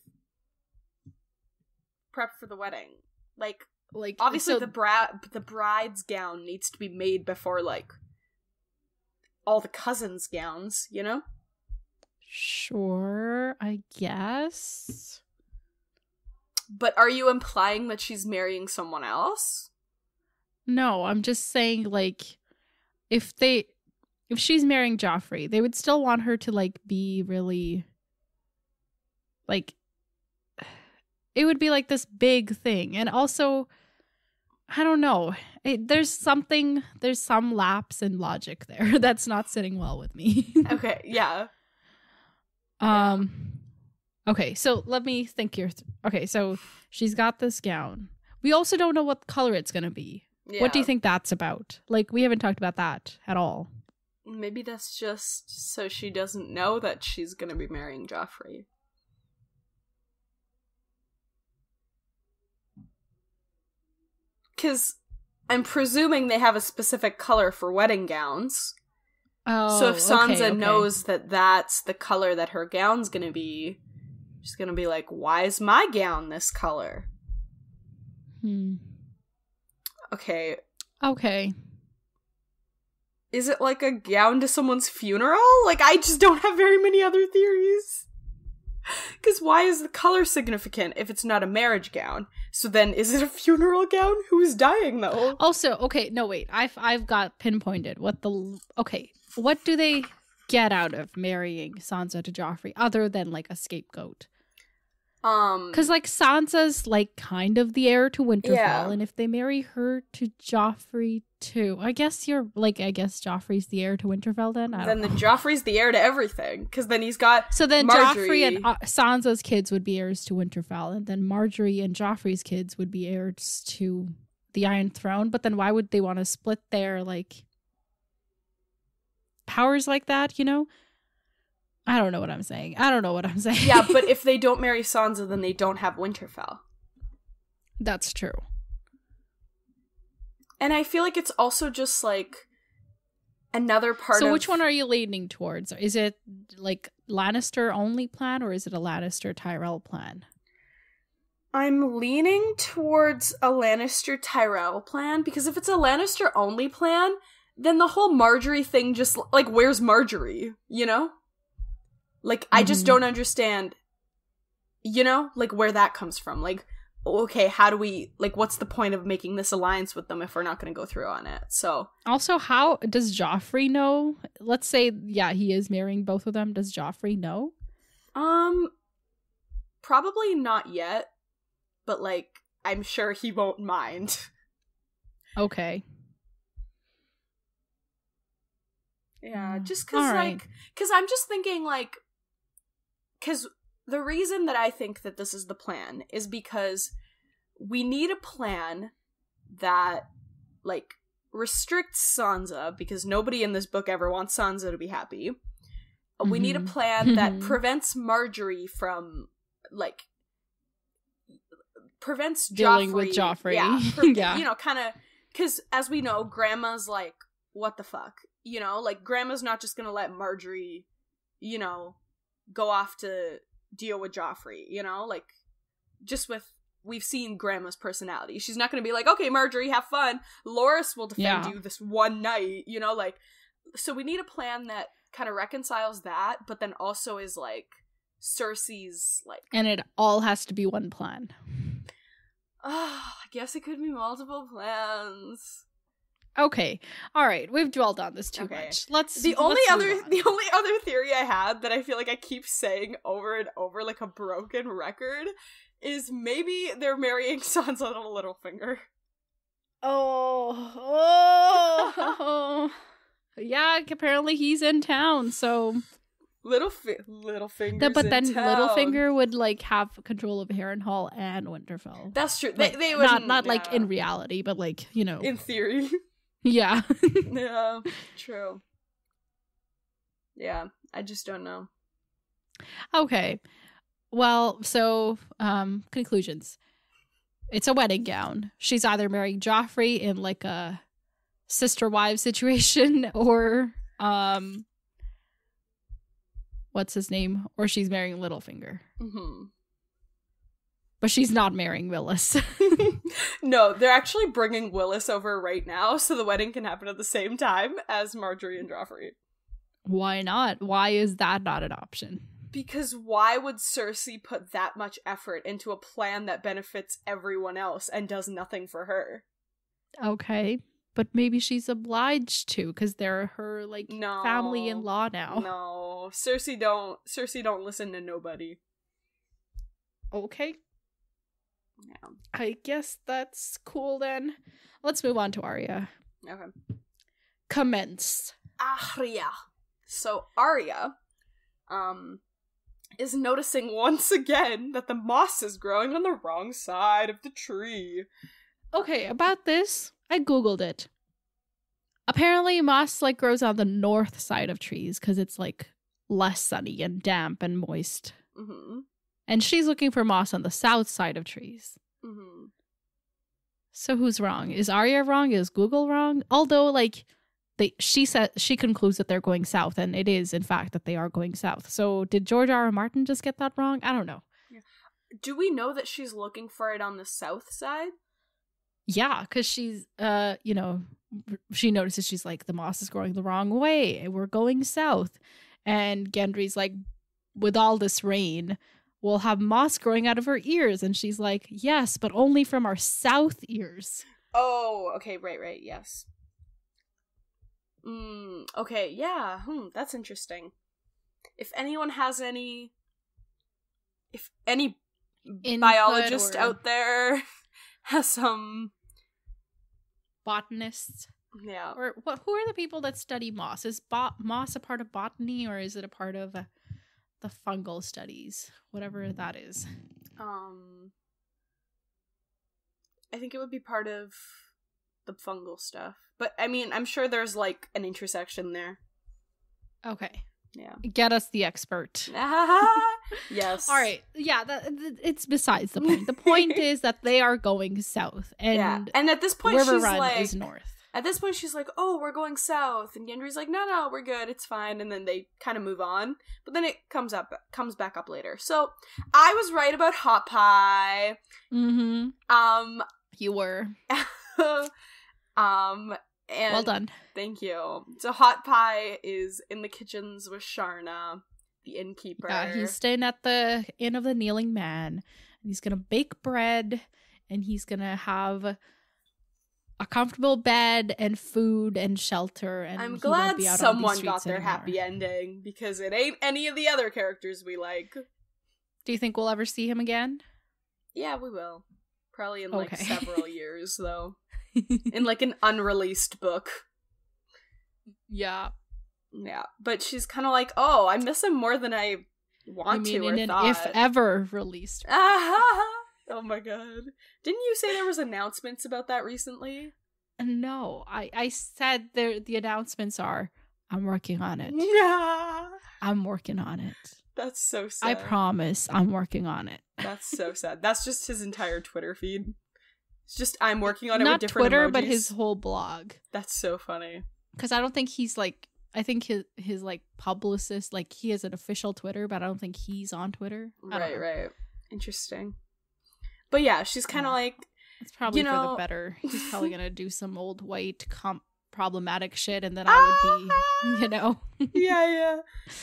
Prep for the wedding. Like obviously so, the bride's gown needs to be made before, like, all the cousins' gowns, you know? Sure, I guess. But are you implying that she's marrying someone else? No, I'm just saying, like, if she's marrying Joffrey, they would still want her to, like, be really, like, it would be like this big thing. And also, I don't know. There's some lapse in logic there that's not sitting well with me. Okay, yeah. Okay, so let me think here. Okay, so she's got this gown. We also don't know what color it's going to be. Yeah. What do you think that's about? Like, we haven't talked about that at all. Maybe that's just so she doesn't know that she's going to be marrying Joffrey. Because I'm presuming they have a specific color for wedding gowns. Oh, so if Sansa knows that that's the color that her gown's gonna be, she's gonna be like, why is my gown this color? Okay. Is it like a gown to someone's funeral? Like, I just don't have very many other theories. Because why is the color significant if it's not a marriage gown? So then, is it a funeral gown? Who's dying, though? Also, okay, no, wait. I've got pinpointed. What do they get out of marrying Sansa to Joffrey other than, like, a scapegoat? Because, like, Sansa's, like, kind of the heir to Winterfell, and if they marry her to Joffrey too, I guess Joffrey's the heir to Winterfell then? Joffrey's the heir to everything, because then he's got So then Marjorie. Joffrey and Sansa's kids would be heirs to Winterfell, and then Marjorie and Joffrey's kids would be heirs to the Iron Throne, but then why would they want to split their, like, powers like that, you know? I don't know what I'm saying. Yeah, but if they don't marry Sansa, then they don't have Winterfell. That's true. And I feel like it's also just, like, another part of... So which one are you leaning towards? Is it, like, Lannister-only plan, or is it a Lannister-Tyrell plan? I'm leaning towards a Lannister-Tyrell plan, because if it's a Lannister-only plan, then the whole Marjorie thing just, like, where's Marjorie, you know? Like, I just don't understand, you know, like, where that comes from. Like, okay, how do we, like, what's the point of making this alliance with them if we're not going to go through on it? So. Also, how does Joffrey know? Let's say, yeah, he is marrying both of them. Does Joffrey know? Probably not yet, but, like, I'm sure he won't mind. Okay. Yeah, just because, like, because I'm just thinking, like, because the reason that I think that this is the plan is because we need a plan that, like, restricts Sansa, because nobody in this book ever wants Sansa to be happy. We need a plan that prevents Marjorie from, like, prevents dealing Joffrey. with Joffrey. Yeah, you know, kind of, because as we know, Grandma's like, what the fuck? You know, like, Grandma's not just gonna let Marjorie, you know, go off to deal with Joffrey, you know? Like, just with, we've seen Grandma's personality. She's not gonna be like, okay, Marjorie, have fun. Loras will defend you this one night, you know? Like, so we need a plan that kind of reconciles that, but then also is, like, Cersei's, like... And it all has to be one plan. I guess it could be multiple plans. Okay, all right. We've dwelled on this too much. The only other theory I had that I feel like I keep saying over and over like a broken record is maybe they're marrying Sansa to Littlefinger. Oh, yeah. Apparently he's in town, so Littlefinger's but then in town. Littlefinger would like have control of Harrenhal and Winterfell. That's true. Like, they would not like in reality, but like, you know, in theory. Yeah. Yeah, true. Yeah, I just don't know. Okay. Well, so, conclusions. It's a wedding gown. She's either marrying Joffrey in like a sister wives situation or, what's his name? Or she's marrying Littlefinger. Mm-hmm. But she's not marrying Willis. No, they're actually bringing Willis over right now so the wedding can happen at the same time as Marjorie and Joffrey. Why not? Why is that not an option? Because why would Cersei put that much effort into a plan that benefits everyone else and does nothing for her? Okay, but maybe she's obliged to because they're her like family-in-law now. No, Cersei don't listen to nobody. Okay. Yeah. I guess that's cool then. Let's move on to Arya. Okay. Commence. Arya. So Arya, is noticing once again that the moss is growing on the wrong side of the tree. Okay, about this, I googled it. Apparently moss like grows on the north side of trees because it's like less sunny and damp and moist. Mm-hmm. And she's looking for moss on the south side of trees. Mm-hmm. So who's wrong? Is Arya wrong? Is Google wrong? Although, like, she concludes that they're going south, and it is, in fact, that they are going south. So did George R. R. Martin just get that wrong? I don't know. Yeah. Do we know that she's looking for it on the south side? Yeah, because she's, you know, she notices she's like, the moss is growing the wrong way. We're going south. And Gendry's like, with all this rain, we'll have moss growing out of her ears. And she's like, yes, but only from our south ears. Oh, okay, right, yes. Okay, yeah, that's interesting. If anyone has any biologist out there has some botanists. Yeah. Or who are the people that study moss? Is moss a part of botany, or is it a part of the fungal studies? Whatever that is. I think it would be part of the fungal stuff. But, I mean, I'm sure there's, like, an intersection there. Okay. Yeah. Get us the expert. Yes. All right. Yeah, it's besides the point. The point is that they are going south. And at this point, River she's Run like... is north. At this point, she's like, oh, we're going south. And Gendry's like, no, we're good. It's fine. And then they kind of move on. But then it comes back up later. So, I was right about hot pie. Mm-hmm. You were. And well done. Thank you. So hot pie is in the kitchens with Sharna, the innkeeper. Yeah, he's staying at the Inn of the Kneeling Man. He's gonna bake bread, and he's gonna have a comfortable bed and food and shelter. And I'm glad someone got their happy ending, because it ain't any of the other characters we like. Do you think we'll ever see him again? Yeah, we will. Probably in like several years, though. In like an unreleased book. Yeah. Yeah. But she's kind of like, oh, I miss him more than I want to or in an thought. if ever released. Oh my god. Didn't you say there was announcements about that recently? No, I said the announcements are, I'm working on it. Yeah. I'm working on it. That's so sad. I promise I'm working on it. That's so sad. That's just his entire Twitter feed. It's just, I'm working on it Not with different Twitter, emojis. but his whole blog. That's so funny. Because I don't think he's like, I think his like publicist, like he has an official Twitter, but I don't think he's on Twitter. Right. Interesting. But yeah, she's kind of like, it's probably for the better. He's probably gonna do some old white problematic shit, and then I would be, yeah.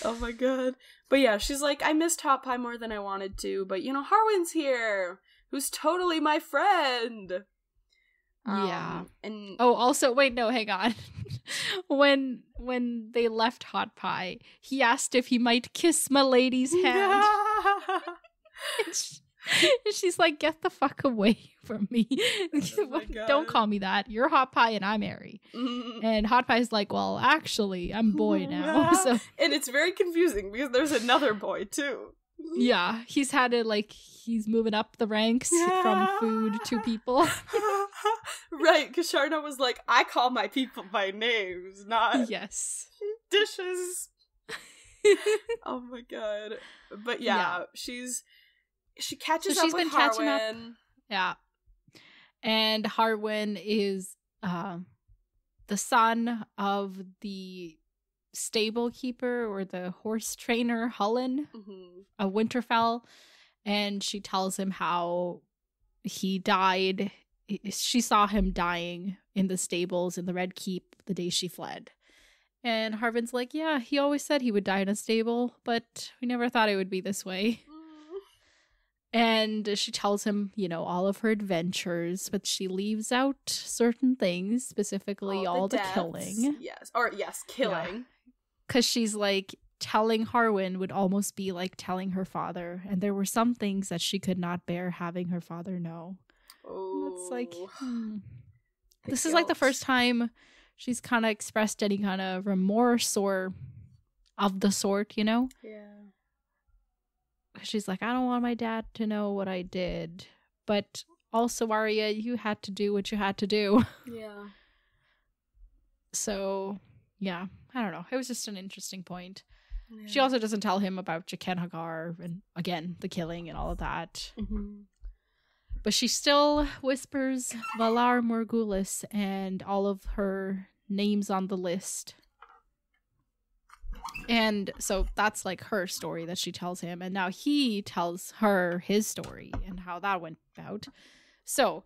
Oh my god. But yeah, she's like, I missed Hot Pie more than I wanted to, but Harwin's here, who's totally my friend. Yeah. And also, wait, no, hang on. when they left Hot Pie, he asked if he might kiss my lady's hand. And she's like, get the fuck away from me. Oh don't call me that. You're Hot Pie and I'm Mary. And Hot Pie's like, well, actually, I'm boy now. So and it's very confusing because there's another boy too. Yeah, he's had it like he's moving up the ranks from food to people. Right, because Sharna was like, I call my people by names, not dishes. Oh my god. But she catches up with Harwin. Yeah. And Harwin is the son of the stable keeper or the horse trainer Hullen of Winterfell. And she tells him how he died. She saw him dying in the stables in the Red Keep the day she fled. And Harwin's like, yeah, he always said he would die in a stable, but we never thought it would be this way. And she tells him, all of her adventures, but she leaves out certain things, specifically all the killing. Killing. Because she's like, telling Harwin would almost be like telling her father. And there were some things that she could not bear having her father know. Oh. It's like, this is like the first time she's kind of expressed any kind of remorse or of the sort, Yeah. She's like, I don't want my dad to know what I did. But also, Arya, you had to do what you had to do. Yeah. So, yeah, I don't know. It was just an interesting point. Yeah. She also doesn't tell him about Jaqen Hagar and, again, the killing and all of that. But she still whispers Valar Morghulis and all of her names on the list. And so that's like her story that she tells him. And now he tells her his story and how that went about. So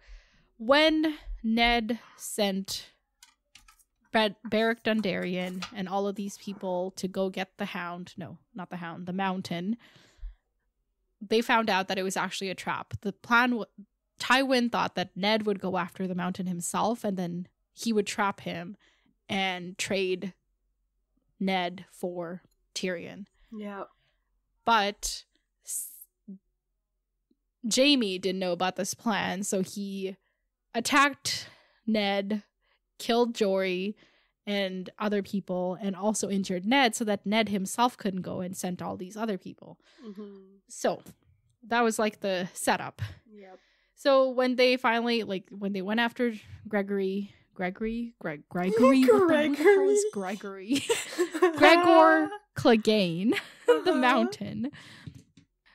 when Ned sent Beric Dondarrion and all of these people to go get the hound, no, not the hound, the mountain, they found out that it was actually a trap. The plan, Tywin thought that Ned would go after the mountain himself and then he would trap him and trade Ned for Tyrion. Yeah. But Jaime didn't know about this plan, so he attacked Ned, killed Jory and other people, and also injured Ned so that Ned himself couldn't go and sent all these other people. So that was like the setup. Yep. So when they finally, when they went after Gregory. What the hell is Gregory? Gregor Clegane, the mountain.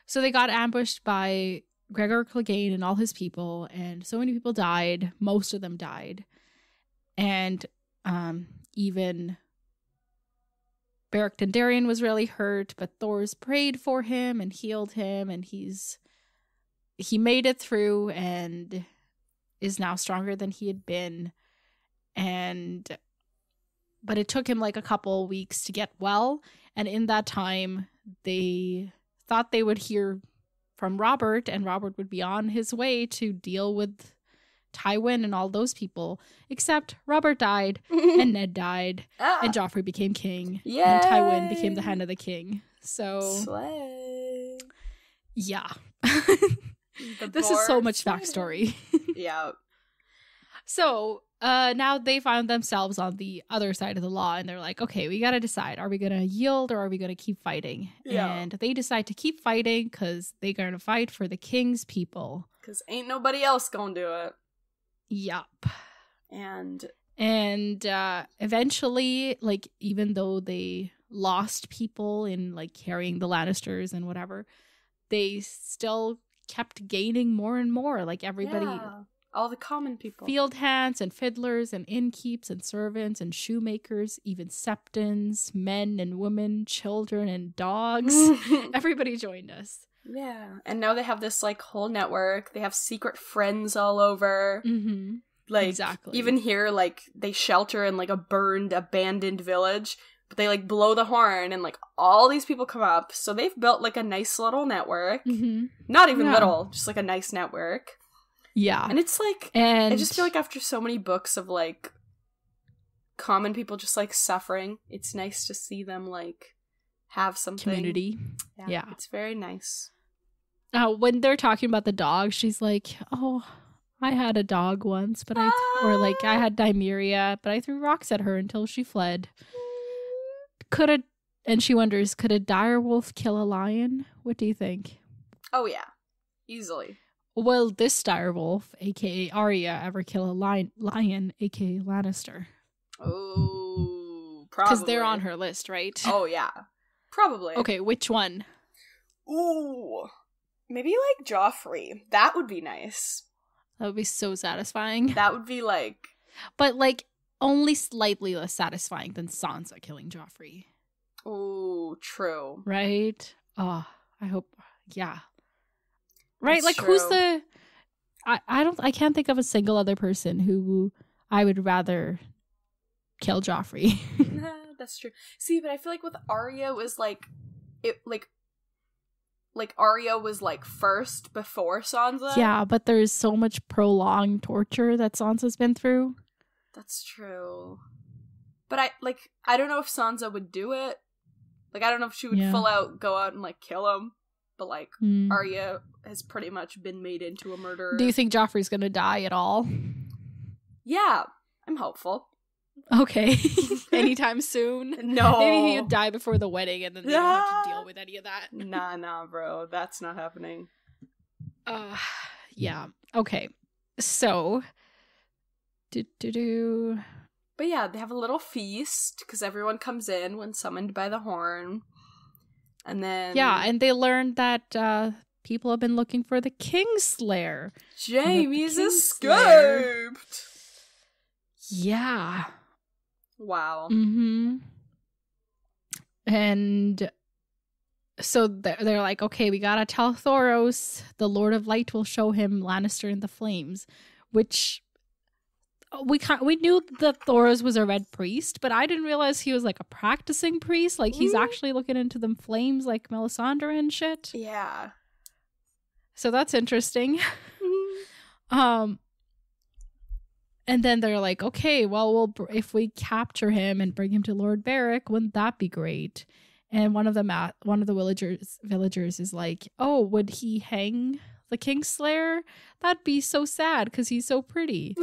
So they got ambushed by Gregor Clegane and all his people, and so many people died. Most of them died. And even Beric Dondarrion was really hurt, but Thors prayed for him and healed him, and he made it through and is now stronger than he had been. But it took him like a couple weeks to get well, and in that time they thought they would hear from Robert, and Robert would be on his way to deal with Tywin and all those people, except Robert died and Ned died and Joffrey became king. Yay! And Tywin became the hand of the king. So slay. Yeah. This is so much backstory. Yeah. So now they found themselves on the other side of the law, and they're like, okay, we got to decide. Are we going to yield or are we going to keep fighting? Yeah. And they decide to keep fighting because they're going to fight for the king's people. Because ain't nobody else going to do it. Yup. And eventually, like, even though they lost people in, like, carrying the Lannisters and whatever, they still kept gaining more and more. Like, everybody... Yeah. All the common people. Field hands and fiddlers and innkeeps and servants and shoemakers, even septons, men and women, children and dogs. Everybody joined us. Yeah. And now they have this, like, whole network. They have secret friends all over. Mm-hmm. Like, exactly. Even here, like, they shelter in, like, a burned, abandoned village. But they, like, blow the horn and, like, all these people come up. So they've built, like, a nice little network. Mm-hmm. Not even little, just, like, a nice network. Yeah. And it's like, I just feel like after so many books of, like, common people just, like, suffering, it's nice to see them, like, have something. Community. Yeah. It's very nice. When they're talking about the dog, she's like, oh, I had a dog once, but or, like, I had diarrhea, but I threw rocks at her until she fled. And she wonders, could a dire wolf kill a lion? What do you think? Oh, yeah. Easily. Will this dire wolf, aka Arya, ever kill a lion, aka Lannister? Oh, probably. Because they're on her list, right? Oh, yeah. Probably. Okay, which one? Ooh. Maybe, like, Joffrey. That would be nice. That would be so satisfying. That would be, like... But, like, only slightly less satisfying than Sansa killing Joffrey. Oh, true. Right? Oh, I hope... Yeah. Right, That's like true. Who's the I can't think of a single other person who I would rather kill Joffrey. That's true. See, but I feel like with Arya was like Arya was like first before Sansa. Yeah, but there's so much prolonged torture that Sansa's been through. That's true. But I don't know if Sansa would do it. Like, I don't know if she would full out go out and, like, kill him. But, like, Arya has pretty much been made into a murderer. Do you think Joffrey's gonna die at all? Yeah, I'm hopeful. Okay. Anytime soon? No. Maybe he'd die before the wedding and then they don't have to deal with any of that. Nah, bro. That's not happening. Yeah. Okay. So. But yeah, they have a little feast because everyone comes in when summoned by the horn. And then... Yeah, and they learned that people have been looking for the Kingslayer. Jaime's escaped! Yeah. Wow. Mm-hmm. And so they're like, okay, we gotta tell Thoros. The Lord of Light will show him Lannister in the flames. Which... We knew that Thoros was a red priest, but I didn't realize he was like a practicing priest. Like he's actually looking into them flames like Melisandre and shit. Yeah. So that's interesting. And then they're like, okay, well, if we capture him and bring him to Lord Beric, wouldn't that be great? And one of the villagers is like, oh, would he hang the Kingslayer? That'd be so sad because he's so pretty.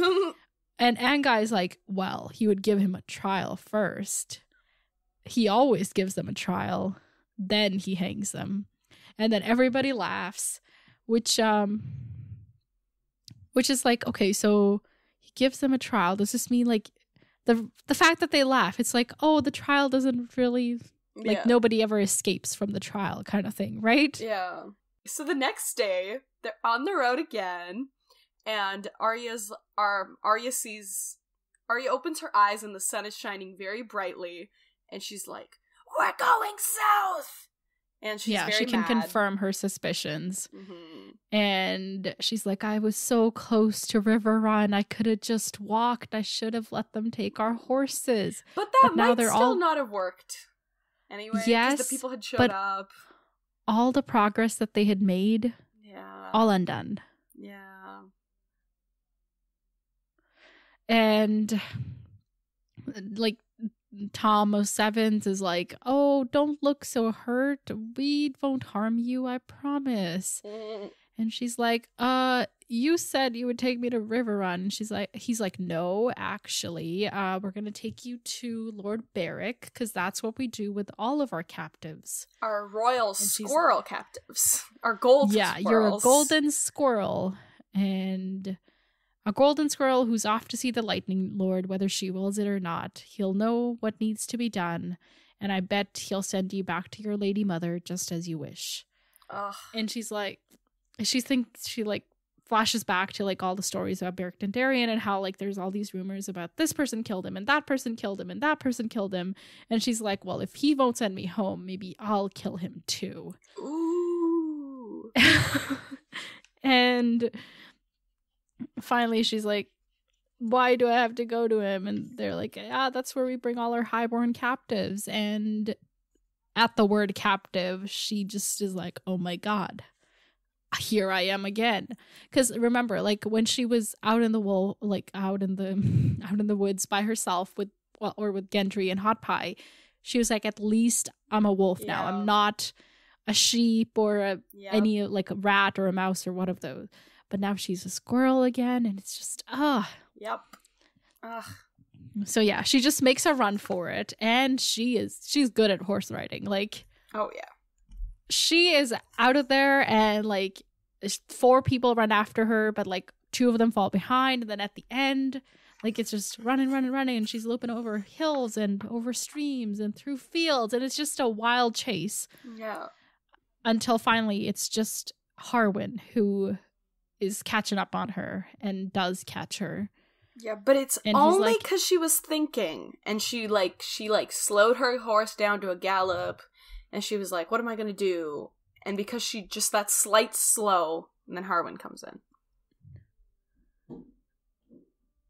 And Angai's like, well, he would give him a trial first. He always gives them a trial. Then he hangs them. And then everybody laughs, which is like, okay, so he gives them a trial. Does this mean like the fact that they laugh, it's like, oh, the trial doesn't really, like nobody ever escapes from the trial kind of thing, right? Yeah. So the next day, they're on the road again. And Arya opens her eyes and the sun is shining very brightly, and she's like, "We're going south!" And she's very she can mad. confirm her suspicions. Mm-hmm. And she's like, I was so close to River Run, I could have just walked. I should have let them take our horses. But that might still not have worked. Anyway, because the people had showed up. All the progress that they had made, all undone. Yeah. And like Tom O'Sevens is like, oh, don't look so hurt. We won't harm you, I promise. And she's like, you said you would take me to Riverrun. He's like, no, actually, we're going to take you to Lord Barrick, because that's what we do with all of our captives. Our royal squirrel captives. Our gold squirrels. Yeah, you're a golden squirrel. And a golden squirrel who's off to see the Lightning Lord, whether she wills it or not. He'll know what needs to be done. And I bet he'll send you back to your lady mother just as you wish. Ugh. And she flashes back to like all the stories about Beric Dondarrion and how like there's all these rumors about this person killed him and that person killed him and that person killed him. And she's like, well, if he won't send me home, maybe I'll kill him too. Ooh. And finally she's like, why do I have to go to him? And they're like, that's where we bring all our highborn captives. And at the word captive, she just is like, oh my God, here I am again. Because remember, like when she was out in the out in the woods by herself with Gendry and Hot Pie, she was like, at least I'm a wolf now. I'm not a sheep or any like a rat or a mouse or one of those. But now she's a squirrel again, and it's just Yep. Ugh. So yeah, she just makes a run for it, and she's good at horse riding. Like, oh yeah, she is out of there, and like 4 people run after her, but like 2 of them fall behind, and then at the end, like it's just running, and she's looping over hills and over streams and through fields, and it's just a wild chase. Yeah. Until finally, it's just Harwin who is catching up on her and does catch her. Yeah, but it's and only because she was thinking, and she slowed her horse down to a gallop, and she was like, what am I gonna do? And because she just that slight slow, and then Harwin comes in.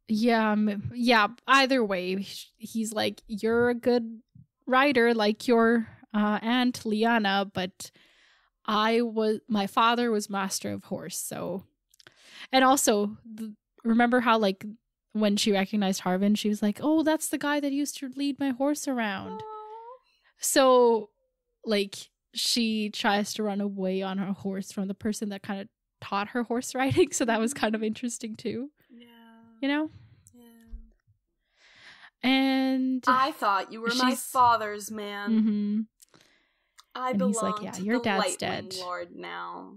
Yeah, either way, he's like, you're a good rider like your aunt Lyanna, but my father was master of horse, so. And also, remember how, like, when she recognized Harwin, she was like, oh, that's the guy that used to lead my horse around. Aww. So, like, she tries to run away on her horse from the person that kind of taught her horse riding. So that was kind of interesting, too. Yeah. You know? Yeah. And I thought you were my father's man. Mm-hmm. I belong to your the dad's Lightning dead. Lord now.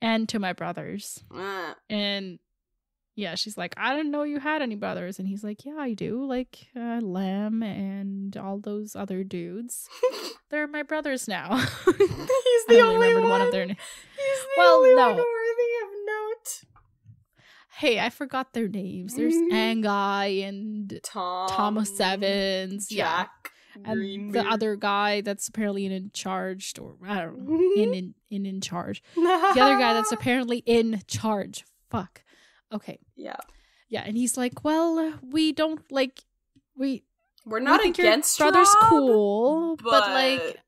And to my brothers. And yeah, she's like, I didn't know you had any brothers. And he's like, yeah, I do. Like Lem and all those other dudes. They're my brothers now. He's the only one. Of their names. He's the only one worthy of note. Hey, I forgot their names. There's Anguy and Thomas Evans. Jack. Yeah. And the other guy that's apparently in charge, or I don't know, in charge. The other guy that's apparently in charge. Fuck. Okay. Yeah. Yeah, and he's like, well, we don't like we're not against your brother's Rob, cool, but like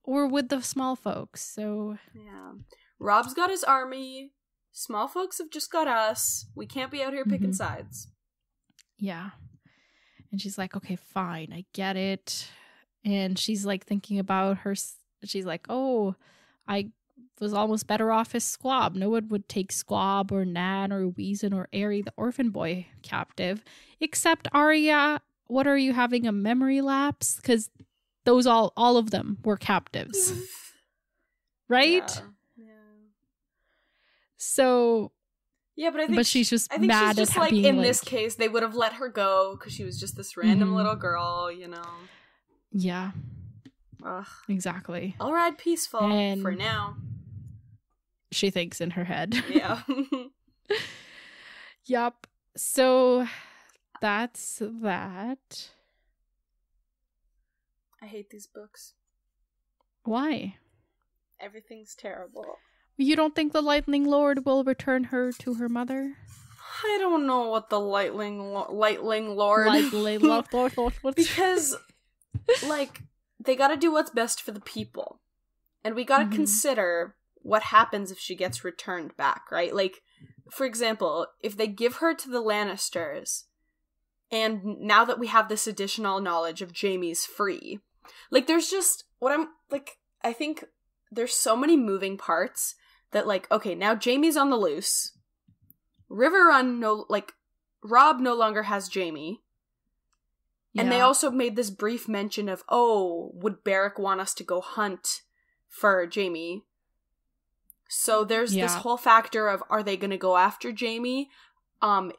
we're with the small folks, so yeah. Rob's got his army. Small folks have just got us. We can't be out here picking sides. Yeah. And she's like, okay, fine, I get it. And she's like thinking about her. She's like, oh, I was almost better off as Squab. No one would take Squab or Nan or Weezin or Airy, the orphan boy, captive. Except Arya. What are you having a memory lapse? Because those all of them were captives. Right? Yeah. So... Yeah, but I think she's just I think mad she's just at like, being in like, this case, they would have let her go because she was just this random little girl, you know. Yeah. Ugh. Exactly. I'll ride peaceful and for now. She thinks in her head. Yeah. Yup. So that's that. I hate these books. Why? Everything's terrible. You don't think the Lightning Lord will return her to her mother? I don't know what the Lightning Lord... Because, like, they gotta do what's best for the people. And we gotta consider what happens if she gets returned back, right? Like, for example, if they give her to the Lannisters, and now that we have this additional knowledge of Jaime's free, like, there's just... I think there's so many moving parts that, like, okay, now Jaime's on the loose. Robb no longer has Jaime. And they also made this brief mention of, would Beric want us to go hunt for Jaime? So there's this whole factor of, are they going to go after Jaime?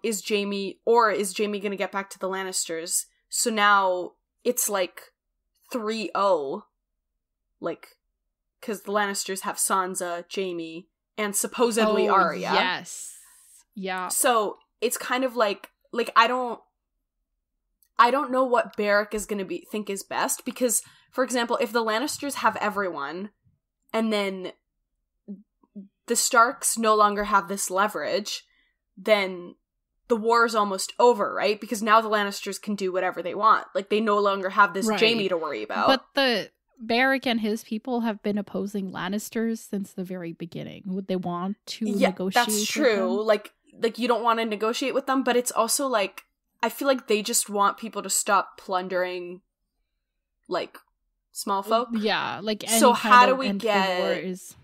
Is Jaime going to get back to the Lannisters? So now it's like 3-0. Like, because the Lannisters have Sansa, Jaime, and supposedly Arya. Yes. Yeah. So it's kind of like I don't know what Beric is going to think is best, because, for example, if the Lannisters have everyone, and then the Starks no longer have this leverage, then the war is almost over, right? Because now the Lannisters can do whatever they want. Like, they no longer have this Jaime to worry about. But the Beric and his people have been opposing Lannisters since the very beginning. Would they want to negotiate that's true. With them? Like, you don't want to negotiate with them, but it's also, like, I feel like they just want people to stop plundering, like, small folk. Yeah, like, any so kind how of do we end get? to war is...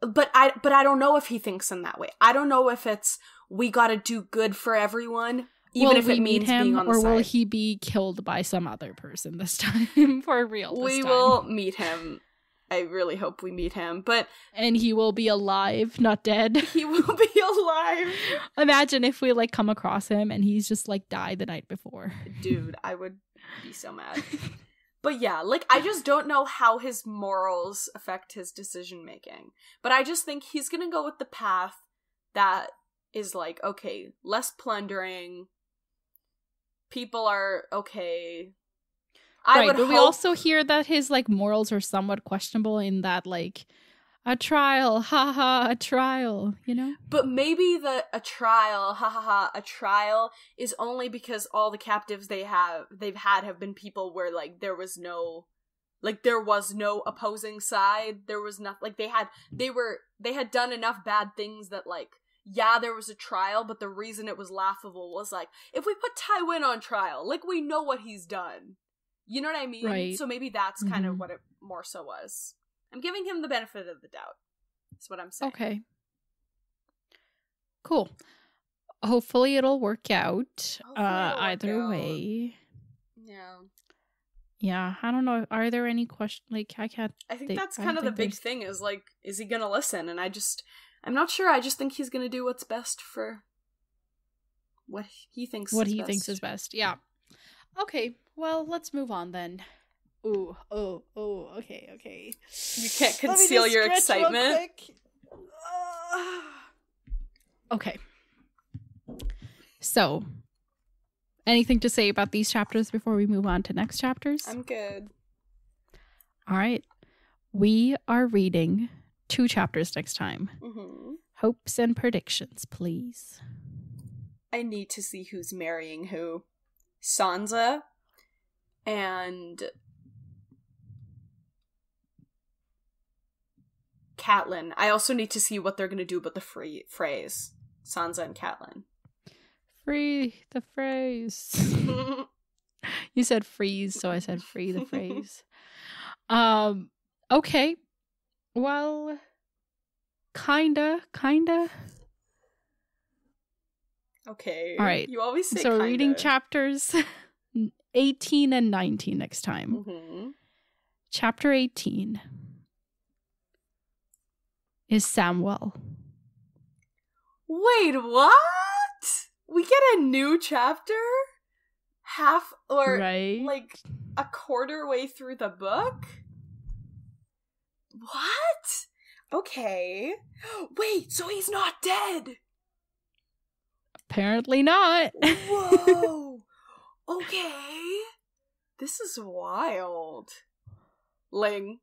But I don't know if he thinks in that way. I don't know if it's we got to do good for everyone, even if it means being on the side. Or will he be killed by some other person this time for real? We will meet him. I really hope we meet him, and he will be alive, not dead. He will be alive. Imagine if we come across him and he's just died the night before. Dude, I would be so mad. But yeah, I just don't know how his morals affect his decision making. But I just think he's gonna go with the path that is okay, less plundering. People are okay. But we also hear that his morals are somewhat questionable in that a trial, a trial, you know? But maybe a trial, a trial is only because all the captives they've had have been people where there was no opposing side. There was nothing, they had done enough bad things that there was a trial, but the reason it was laughable was if we put Tywin on trial, we know what he's done. You know what I mean? Right. So maybe that's kind of what it more so was. I'm giving him the benefit of the doubt. That's what I'm saying. Okay. Cool. Hopefully it'll work out. Either way. Yeah. Yeah, I don't know. Are there any questions? I can't... I think that's kind of the big thing is, is he gonna listen? And I'm not sure. I just think he's gonna do what's best for what he thinks is best. Yeah. Okay, well, let's move on then. Ooh, okay. You can't conceal your excitement. Okay. So, anything to say about these chapters before we move on to next chapters? I'm good. All right. We are reading 2 chapters next time. Mm-hmm. Hopes and predictions, please. I need to see who's marrying who. Sansa and Catelyn. I also need to see what they're going to do about the phrase. Sansa and Catelyn. Free the phrase. You said freeze, so I said free the phrase. Okay. Well, kinda. Okay. All right. You always say so kinda. We're reading chapters 18 and 19 next time. Mm-hmm. Chapter 18 is Samwell. Wait, what? We get a new chapter? Half or right? A quarter way through the book? What? Okay. Wait, so he's not dead? Apparently not. Whoa. Okay. This is wild. Ling.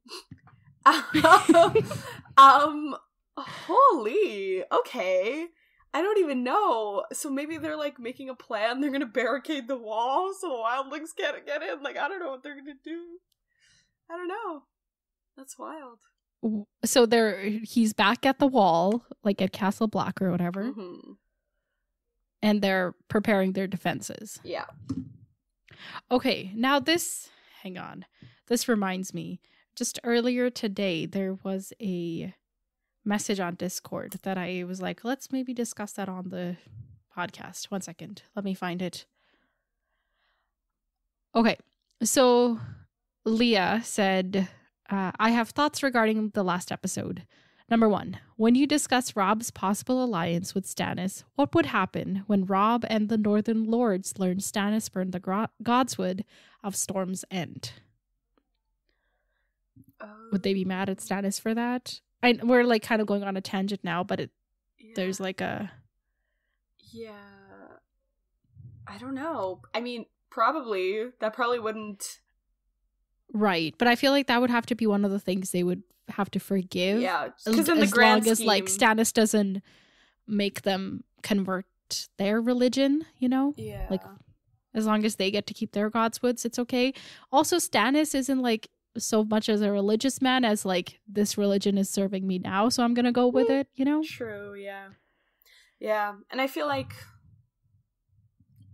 Holy. Okay. I don't even know. So maybe they're making a plan. They're gonna barricade the wall so wildlings can't get in. I don't know what they're gonna do. I don't know. That's wild. So he's back at the wall, at Castle Black or whatever. Mm-hmm. And they're preparing their defenses. Yeah. Okay, now hang on. This reminds me. Just earlier today, there was a message on Discord that I was let's maybe discuss that on the podcast. 1 second. Let me find it. Okay. So Leah said, I have thoughts regarding the last episode. Number 1, when you discuss Robb's possible alliance with Stannis, what would happen when Robb and the Northern Lords learn Stannis burned the Godswood of Storm's End? Would they be mad at Stannis for that? We're like kind of going on a tangent now, but there's like a... Yeah. I don't know. I mean, probably. That probably wouldn't... Right, but I feel like that would have to be one of the things they would have to forgive. Yeah, because in the grand scheme... as long as like Stannis doesn't make them convert their religion, you know? Yeah. Like, as long as they get to keep their Godswoods, it's okay. Also, Stannis isn't like so much as a religious man as like, this religion is serving me now, so I'm gonna go with it, you know? True, yeah. Yeah, and I feel like...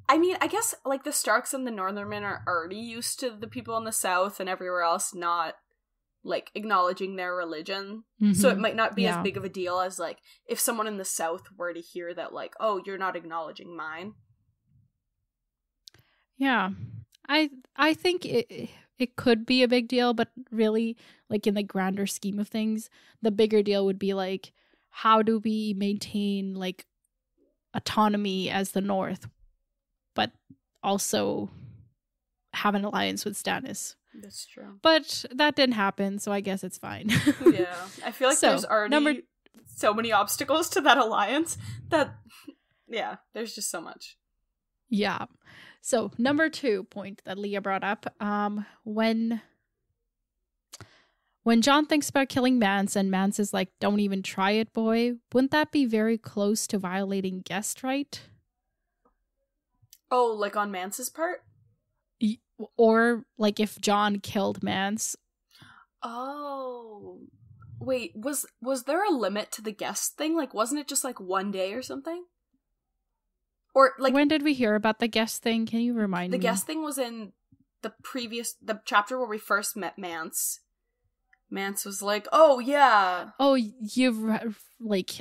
I mean, I guess, like, the Starks and the Northermen are already used to the people in the South and everywhere else not, like, acknowledging their religion. Mm-hmm. So it might not be as big of a deal as, like, if someone in the South were to hear that, like, oh, you're not acknowledging mine. Yeah. I think it could be a big deal, but really, like, in the grander scheme of things, the bigger deal would be, like, how do we maintain, like, autonomy as the North, but also have an alliance with Stannis. That's true. But that didn't happen, so I guess it's fine. Yeah. I feel like there's already so many obstacles to that alliance that, yeah, there's just so much. Yeah. So, number 2 point that Leah brought up, when Jon thinks about killing Mance and Mance is like, don't even try it, boy, wouldn't that be very close to violating guest right? Oh, like on Mance's part? Or, like, if Jon killed Mance. Oh. Wait, was there a limit to the guest thing? Like, wasn't it just, like, 1 day or something? Or, like... When did we hear about the guest thing? Can you remind me? The guest thing was in the chapter where we first met Mance. Mance was like, oh, yeah. Oh, you've, like,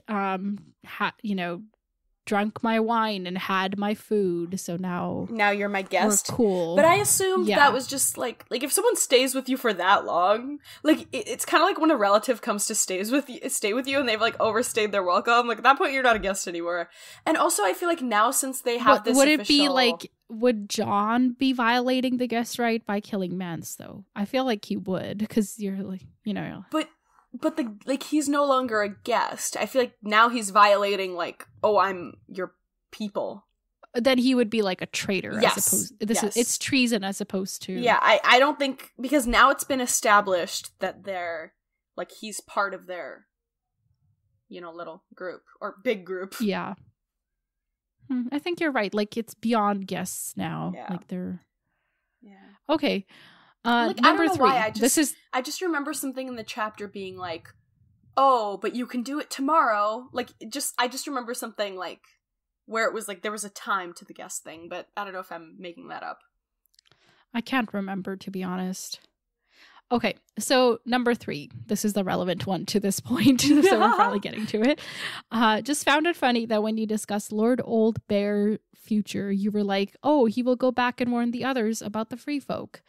drunk my wine and had my food, so now you're my guest. We're cool. But I assumed that was just like if someone stays with you for that long, like it's kind of like when a relative comes to stay with you and they've like overstayed their welcome. Like at that point, you're not a guest anymore. And also, I feel like now since they have this, it be like, would Jon be violating the guest right by killing Mance? Though I feel like he would, because you're like, But he's no longer a guest. I feel like now he's violating, like, oh, I'm your people. Then he would be like a traitor. Yes. It's treason as opposed to... Yeah, I don't think... Because now it's been established that they're... Like, he's part of their, little group. Or big group. Yeah. I think you're right. Like, it's beyond guests now. Yeah. Like, they're... Yeah. Okay. Number I don't know 3. why. I just remember something in the chapter being like, oh, but you can do it tomorrow. Like, I just remember something like where it was like there was a time to the guest thing, but I don't know if I'm making that up. I can't remember, to be honest. Okay, so number 3. This is the relevant one to this point, so we're finally getting to it. Just found it funny that when you discuss Lord Old Bear future, you were like, oh, he will go back and warn the others about the free folk.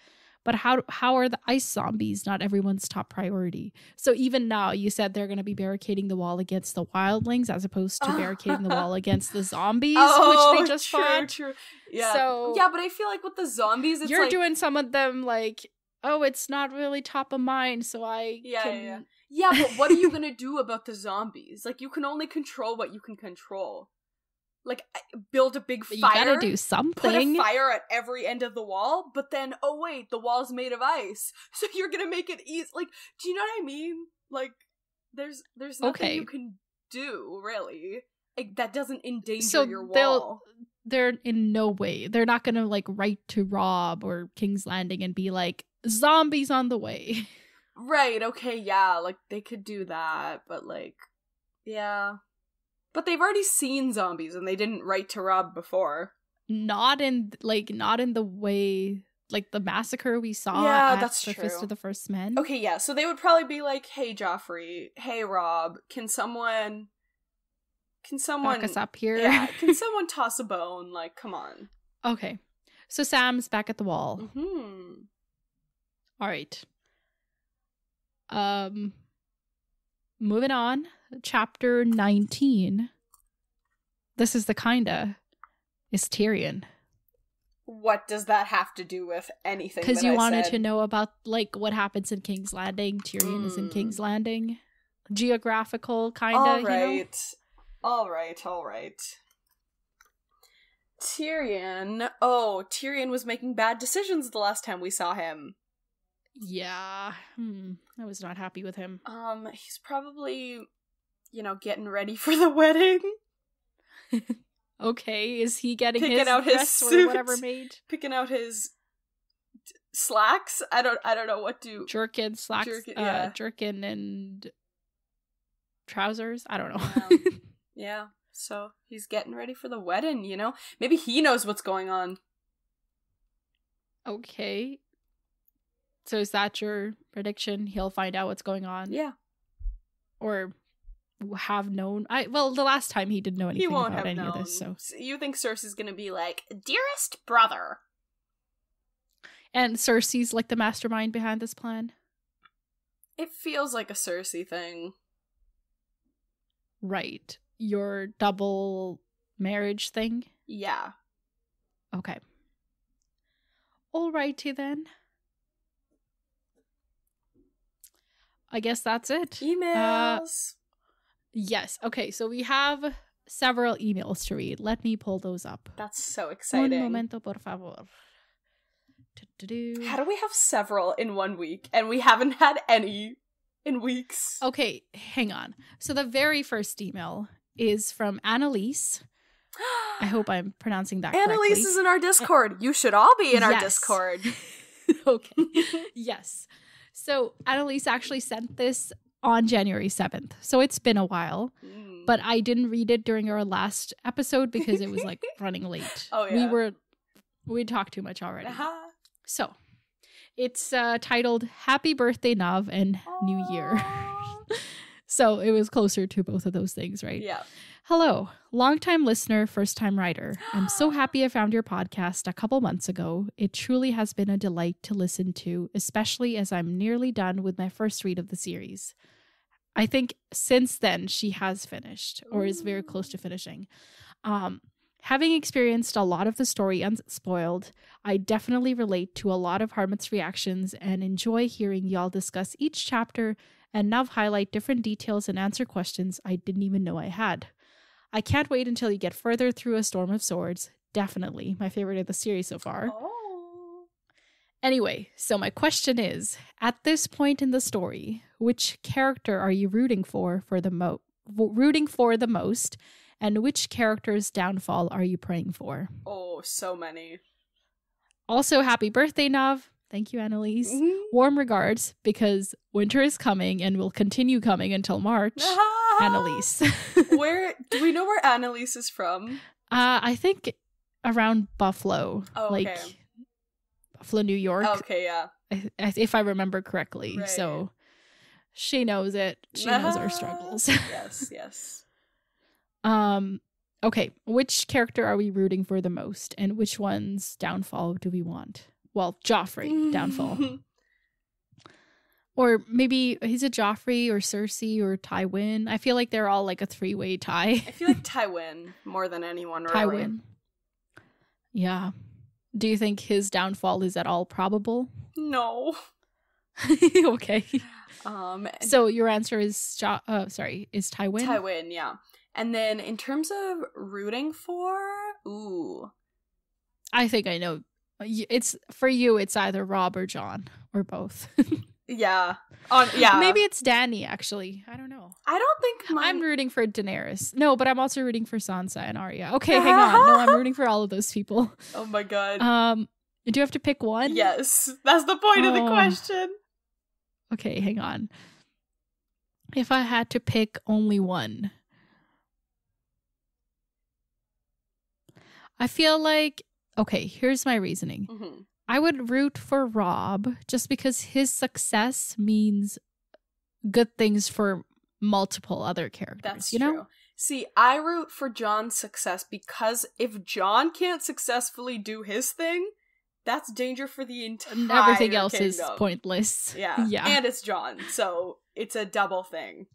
But how are the ice zombies not everyone's top priority? So even now, you said they're going to be barricading the wall against the wildlings as opposed to barricading the wall against the zombies, which they just fought. True. Yeah. So yeah, but I feel like with the zombies, it's you're doing some of them like, oh, it's not really top of mind, so Yeah, but what are you going to do about the zombies? Like, you can only control what you can control. Like, build a big fire. You gotta do something. Put a fire at every end of the wall, but then, oh wait, the wall's made of ice. So you're gonna make it easy. Like, do you know what I mean? Like, there's nothing you can do, really. Like, that doesn't endanger your wall. They're in no way. They're not gonna, like, write to Robb or King's Landing and be like, zombies on the way. Right, okay, yeah, like, they could do that, but, like, yeah... But they've already seen zombies, and they didn't write to Robb before. Not in the way, like, the massacre we saw at the Fist of the First Men. Okay, yeah, so they would probably be like, hey, Joffrey, hey, Robb, can someone Can someone back us up here? Yeah, can someone toss a bone? Like, come on. Okay. So Sam's back at the wall. Mm-hmm. All right. Moving on. Chapter 19. This is the kinda. Is Tyrion. What does that have to do with anything? Because you wanted to know about, like, what happens in King's Landing. Tyrion is in King's Landing. Geographical, kinda, all you know? All right. Tyrion was making bad decisions the last time we saw him. Yeah. I was not happy with him. He's probably, getting ready for the wedding. Okay, is he getting picking his out dress his suit, or whatever made? Picking out his slacks? I don't know what to... Jerkin, slacks, jerkin and trousers? I don't know. Yeah, so he's getting ready for the wedding, Maybe he knows what's going on. Okay. So is that your prediction? He'll find out what's going on? Yeah. Or have known? The last time he didn't know anything about any of this. So you think Cersei's gonna be like, dearest brother? And Cersei's like the mastermind behind this plan? It feels like a Cersei thing. Right. Your double marriage thing? Yeah. Okay. Alrighty then. I guess that's it. Emails. Yes. Okay, so we have several emails to read. Let me pull those up. That's so exciting. Un momento, por favor. How do we have several in 1 week and we haven't had any in weeks? Okay, hang on. So the very first email is from Annalise. I hope I'm pronouncing that correctly. Annalise is in our Discord. You should all be in our Discord. Okay. Yes. So Annalise actually sent this on January 7th. So it's been a while. But I didn't read it during our last episode because it was like running late. Oh, yeah. We talked too much already. So it's titled Happy Birthday, Nav, and New Year. So it was closer to both of those things, right? Yeah. Hello, longtime listener, first time writer. I'm so happy I found your podcast a couple months ago. It truly has been a delight to listen to, especially as I'm nearly done with my first read of the series. I think since then she has finished or is very close to finishing. Having experienced a lot of the story unspoiled, I definitely relate to a lot of Harmut's reactions and enjoy hearing y'all discuss each chapter and Nav highlight different details and answer questions I didn't even know I had. I can't wait until you get further through A Storm of Swords. Definitely my favorite of the series so far. Oh. Anyway, so my question is, at this point in the story, which character are you rooting for the most, and which character's downfall are you praying for? Oh, so many. Also, happy birthday, Nav. Thank you, Annalise. Warm regards, because winter is coming and will continue coming until March. Annalise. Where do we know where Annalise is from? I think around Buffalo. Oh, okay. Like Buffalo, New York. Okay, yeah. If I remember correctly. Right. So she knows it. She knows our struggles. Yes. Okay, which character are we rooting for the most, and which one's downfall do we want? Well, Joffrey, downfall. Or maybe he's a Joffrey or Cersei or Tywin. I feel like they're all like a three-way tie. I feel like Tywin more than anyone, really. Tywin. Yeah. Do you think his downfall is at all probable? No. Okay. So your answer is is Tywin? Tywin, yeah. And then in terms of rooting for, I think I know. It's for you. It's either Rob or Jon or both. Yeah. Maybe it's Dany. Actually, I don't know. I don't think I'm rooting for Daenerys. No, but I'm also rooting for Sansa and Arya. Okay, hang on. No, I'm rooting for all of those people. Oh my god. Do you have to pick one? Yes, that's the point of the question. Okay, hang on. If I had to pick only one, I feel like, okay, here's my reasoning. Mm-hmm. I would root for Rob just because his success means good things for multiple other characters. That's you true. know? See, I root for Jon's success because if Jon can't successfully do his thing, that's danger for the entire everything else kingdom. Is pointless. Yeah. And it's Jon, so it's a double thing.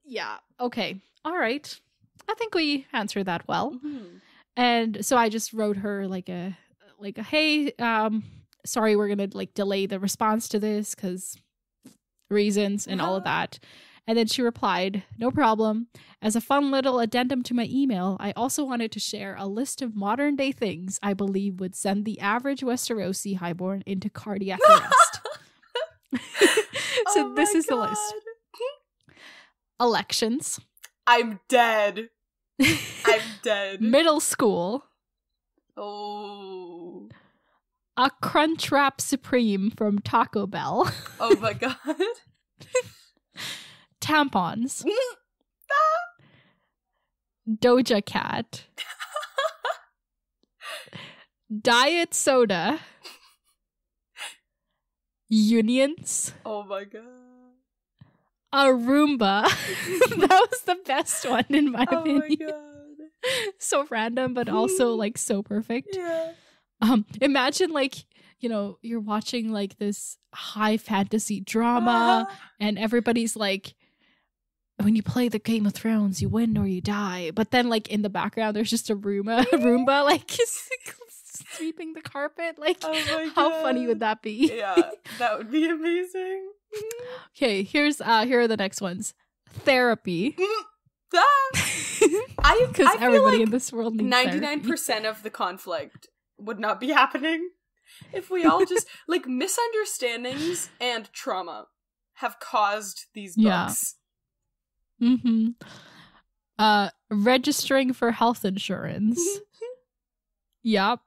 Yeah. Okay. All right. I think we answered that well. Mm-hmm. And so I just wrote her like a hey, sorry, we're gonna like delay the response to this because reasons and all of that. And then she replied, no problem. As a fun little addendum to my email, I also wanted to share a list of modern day things I believe would send the average Westerosi highborn into cardiac arrest. So this is the list. Elections. I'm dead. I'm dead. Middle school. Oh. A Crunchwrap Supreme from Taco Bell. Oh my god. Tampons. Doja Cat. Diet soda. Unions. Oh my god. A Roomba. That was the best one in my opinion. Oh my god. So random, but also like so perfect. Yeah. Imagine like, you know, you're watching like this high fantasy drama and everybody's like, when you play the Game of Thrones, you win or you die. But then like in the background, there's just a Roomba like sweeping the carpet. Like, how funny would that be? Yeah, that would be amazing. Okay, here are the next ones. Therapy. Because everybody in this world needs 99% of the conflict would not be happening if we all just like misunderstandings and trauma have caused these books. Registering for health insurance. Yep.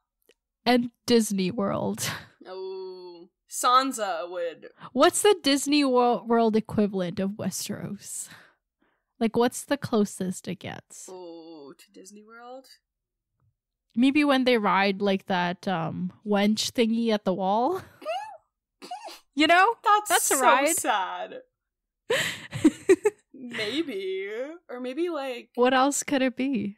And Disney World. Oh, Sansa would. What's the Disney World equivalent of Westeros? Like, what's the closest it gets? Oh, to Disney World? Maybe when they ride, like, that wench thingy at the wall? You know? That's a so ride. sad. Maybe. Or maybe, like... What else could it be?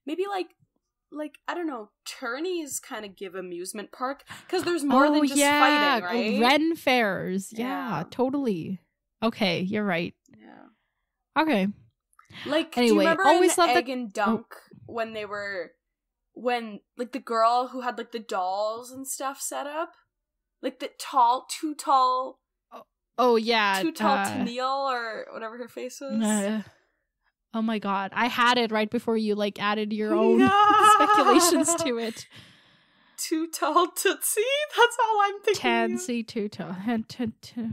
Maybe, like I don't know, tourneys kind of give amusement park because there's more than just fighting, right? Ren fairs. Yeah, totally. Okay, you're right. Yeah. Okay. Like, anyway, do you remember always in the love Egg and Dunk when like the girl who had like the dolls and stuff set up, like the too tall. Oh yeah, too tall to kneel or whatever her face was. Oh my god, I had it right before you like added your own speculations to it. Too tall Tootsie? That's all I'm thinking. Tansy too tall.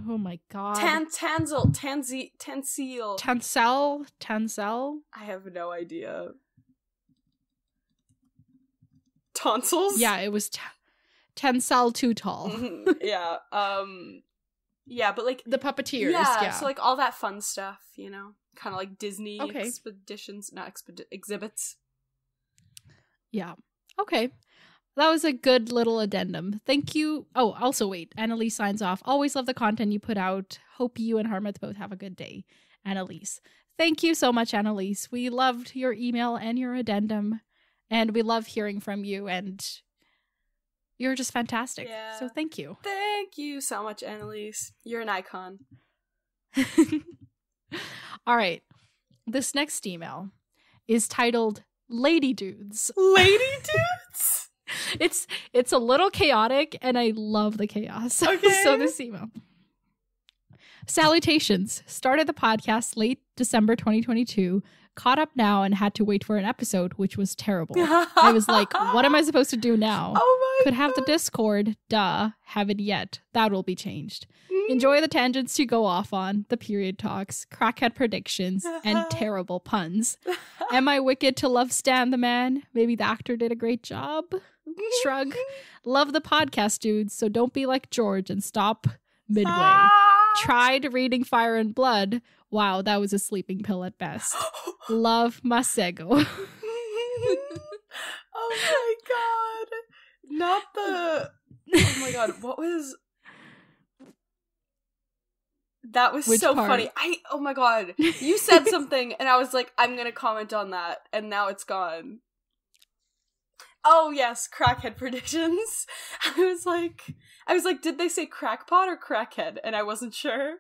Oh my god. Tansel. Tansel? I have no idea. Tonsils? Yeah, it was Tansel too tall. Yeah. Yeah, but like the puppeteers. Yeah. So like all that fun stuff, you know, kind of like Disney exhibits. Yeah. Okay. That was a good little addendum. Thank you. Oh, also wait. Annalise signs off. Always love the content you put out. Hope you and Harmouth both have a good day. Annalise. Thank you so much, Annalise. We loved your email and your addendum, and we love hearing from you, and you're just fantastic. Yeah. So thank you. Thank you so much, Annalise. You're an icon. All right. This next email is titled Lady Dudes. Lady Dudes? It's a little chaotic, and I love the chaos. Okay. So this email. Salutations. Started the podcast late December 2022. Caught up now and had to wait for an episode, which was terrible. I was like, what am I supposed to do now? Oh my Could have the Discord. Duh. Haven't yet. That will be changed. Enjoy the tangents you go off on, the period talks, crackhead predictions, and terrible puns. Am I wicked to love Stan the man? Maybe the actor did a great job? Shrug. Love the podcast, dudes, so don't be like George and stop midway. Tried reading Fire and Blood. Wow, that was a sleeping pill at best. Love Masego. Oh my god. Not the... Oh my god, what was... That was so funny. Oh my god. You said something and I was like, I'm gonna comment on that, and now it's gone. Oh yes, crackhead predictions. I was like, did they say crackpot or crackhead? And I wasn't sure.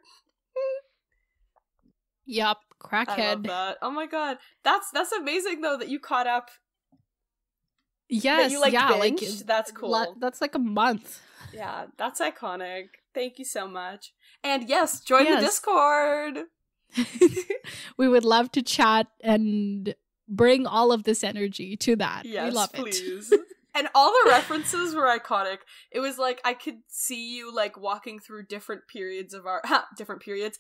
Yup, crackhead. I love that. Oh my god. That's amazing though that you caught up. Yes, that you, like, yeah, binged. like That's cool. That's like a month. Yeah, that's iconic. Thank you so much. And yes, join the Discord. We would love to chat and bring all of this energy to that. Yes, we love please. it. And all the references were iconic. It was like I could see you like walking through different periods of our different periods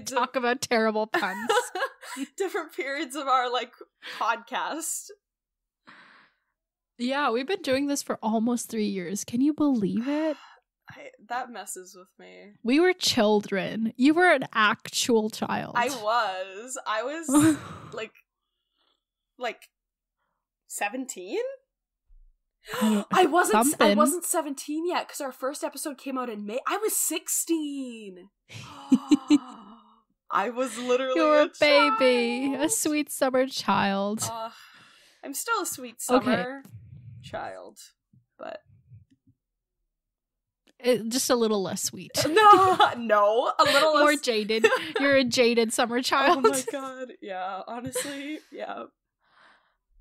Talk about terrible puns. Different periods of our like podcast. Yeah, we've been doing this for almost 3 years. Can you believe it? That messes with me. We were children. You were an actual child. I was like 17? I wasn't 17 yet because our first episode came out in May. I was 16. I was literally You're a baby, a sweet summer child. I'm still a sweet summer child, but just a little less sweet. No, a little more less jaded. You're a jaded summer child. Oh my god, yeah, honestly, yeah.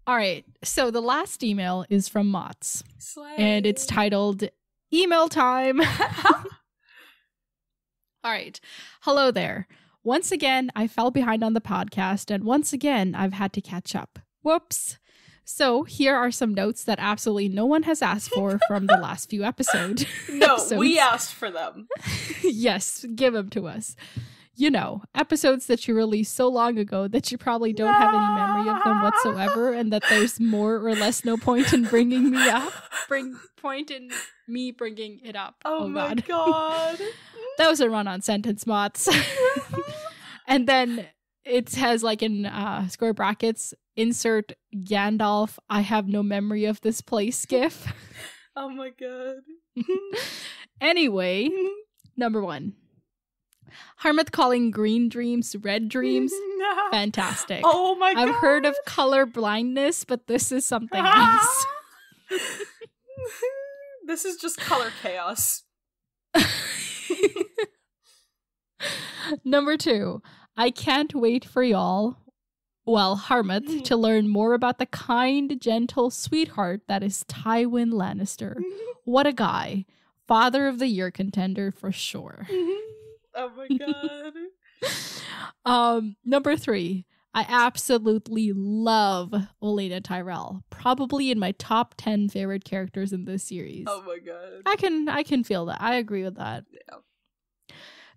All right, so the last email is from Mott's. Slay. And it's titled Email Time. All right, hello there. Once again, I fell behind on the podcast, and once again, I've had to catch up. Whoops. So here are some notes that absolutely no one has asked for from the last few episodes. No, we asked for them. Yes, give them to us. You know, episodes that you released so long ago that you probably don't have any memory of them whatsoever, and that there's more or less no point in bringing me up. Bringing it up. Oh my god. That was a run-on sentence, Mots. And then it has, like, in square brackets, insert Gandalf, I have no memory of this place gif. Oh my god. Anyway, number 1. Harmouth calling green dreams red dreams. Fantastic. Oh my god. I've heard of color blindness, but this is something else. This is just color chaos. Number 2. I can't wait for y'all, Harmouth, to learn more about the kind, gentle sweetheart that is Tywin Lannister. What a guy. Father of the Year contender for sure. Oh my god. Number 3. I absolutely love Olenna Tyrell. Probably in my top 10 favorite characters in this series. Oh my god. I can feel that. I agree with that. Yeah.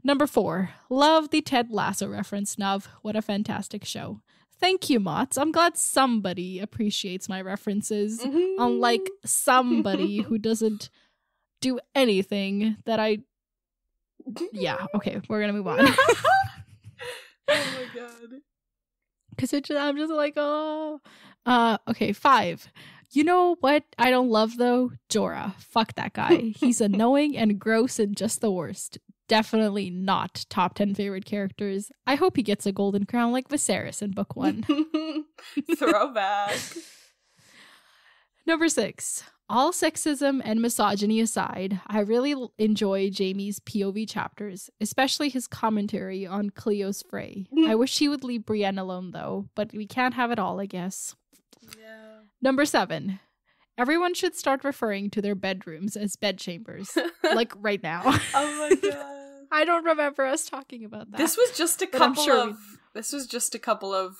Number 4. Love the Ted Lasso reference, Nuv. What a fantastic show. Thank you, Mots. I'm glad somebody appreciates my references. Unlike somebody who doesn't do anything that I... Yeah, okay, we're gonna move on. Oh my god. Because I'm just like, oh. Okay, 5. You know what I don't love, though? Jorah. Fuck that guy. He's annoying and gross and just the worst. Definitely not top 10 favorite characters. I hope he gets a golden crown like Viserys in book 1. Throwback. Number 6. All sexism and misogyny aside, I really enjoy Jaime's POV chapters, especially his commentary on Cleo's fray. I wish he would leave Brienne alone, though, but we can't have it all, I guess. Yeah. Number 7. Everyone should start referring to their bedrooms as bedchambers, like right now. Oh my god. I don't remember us talking about that. This was just a couple of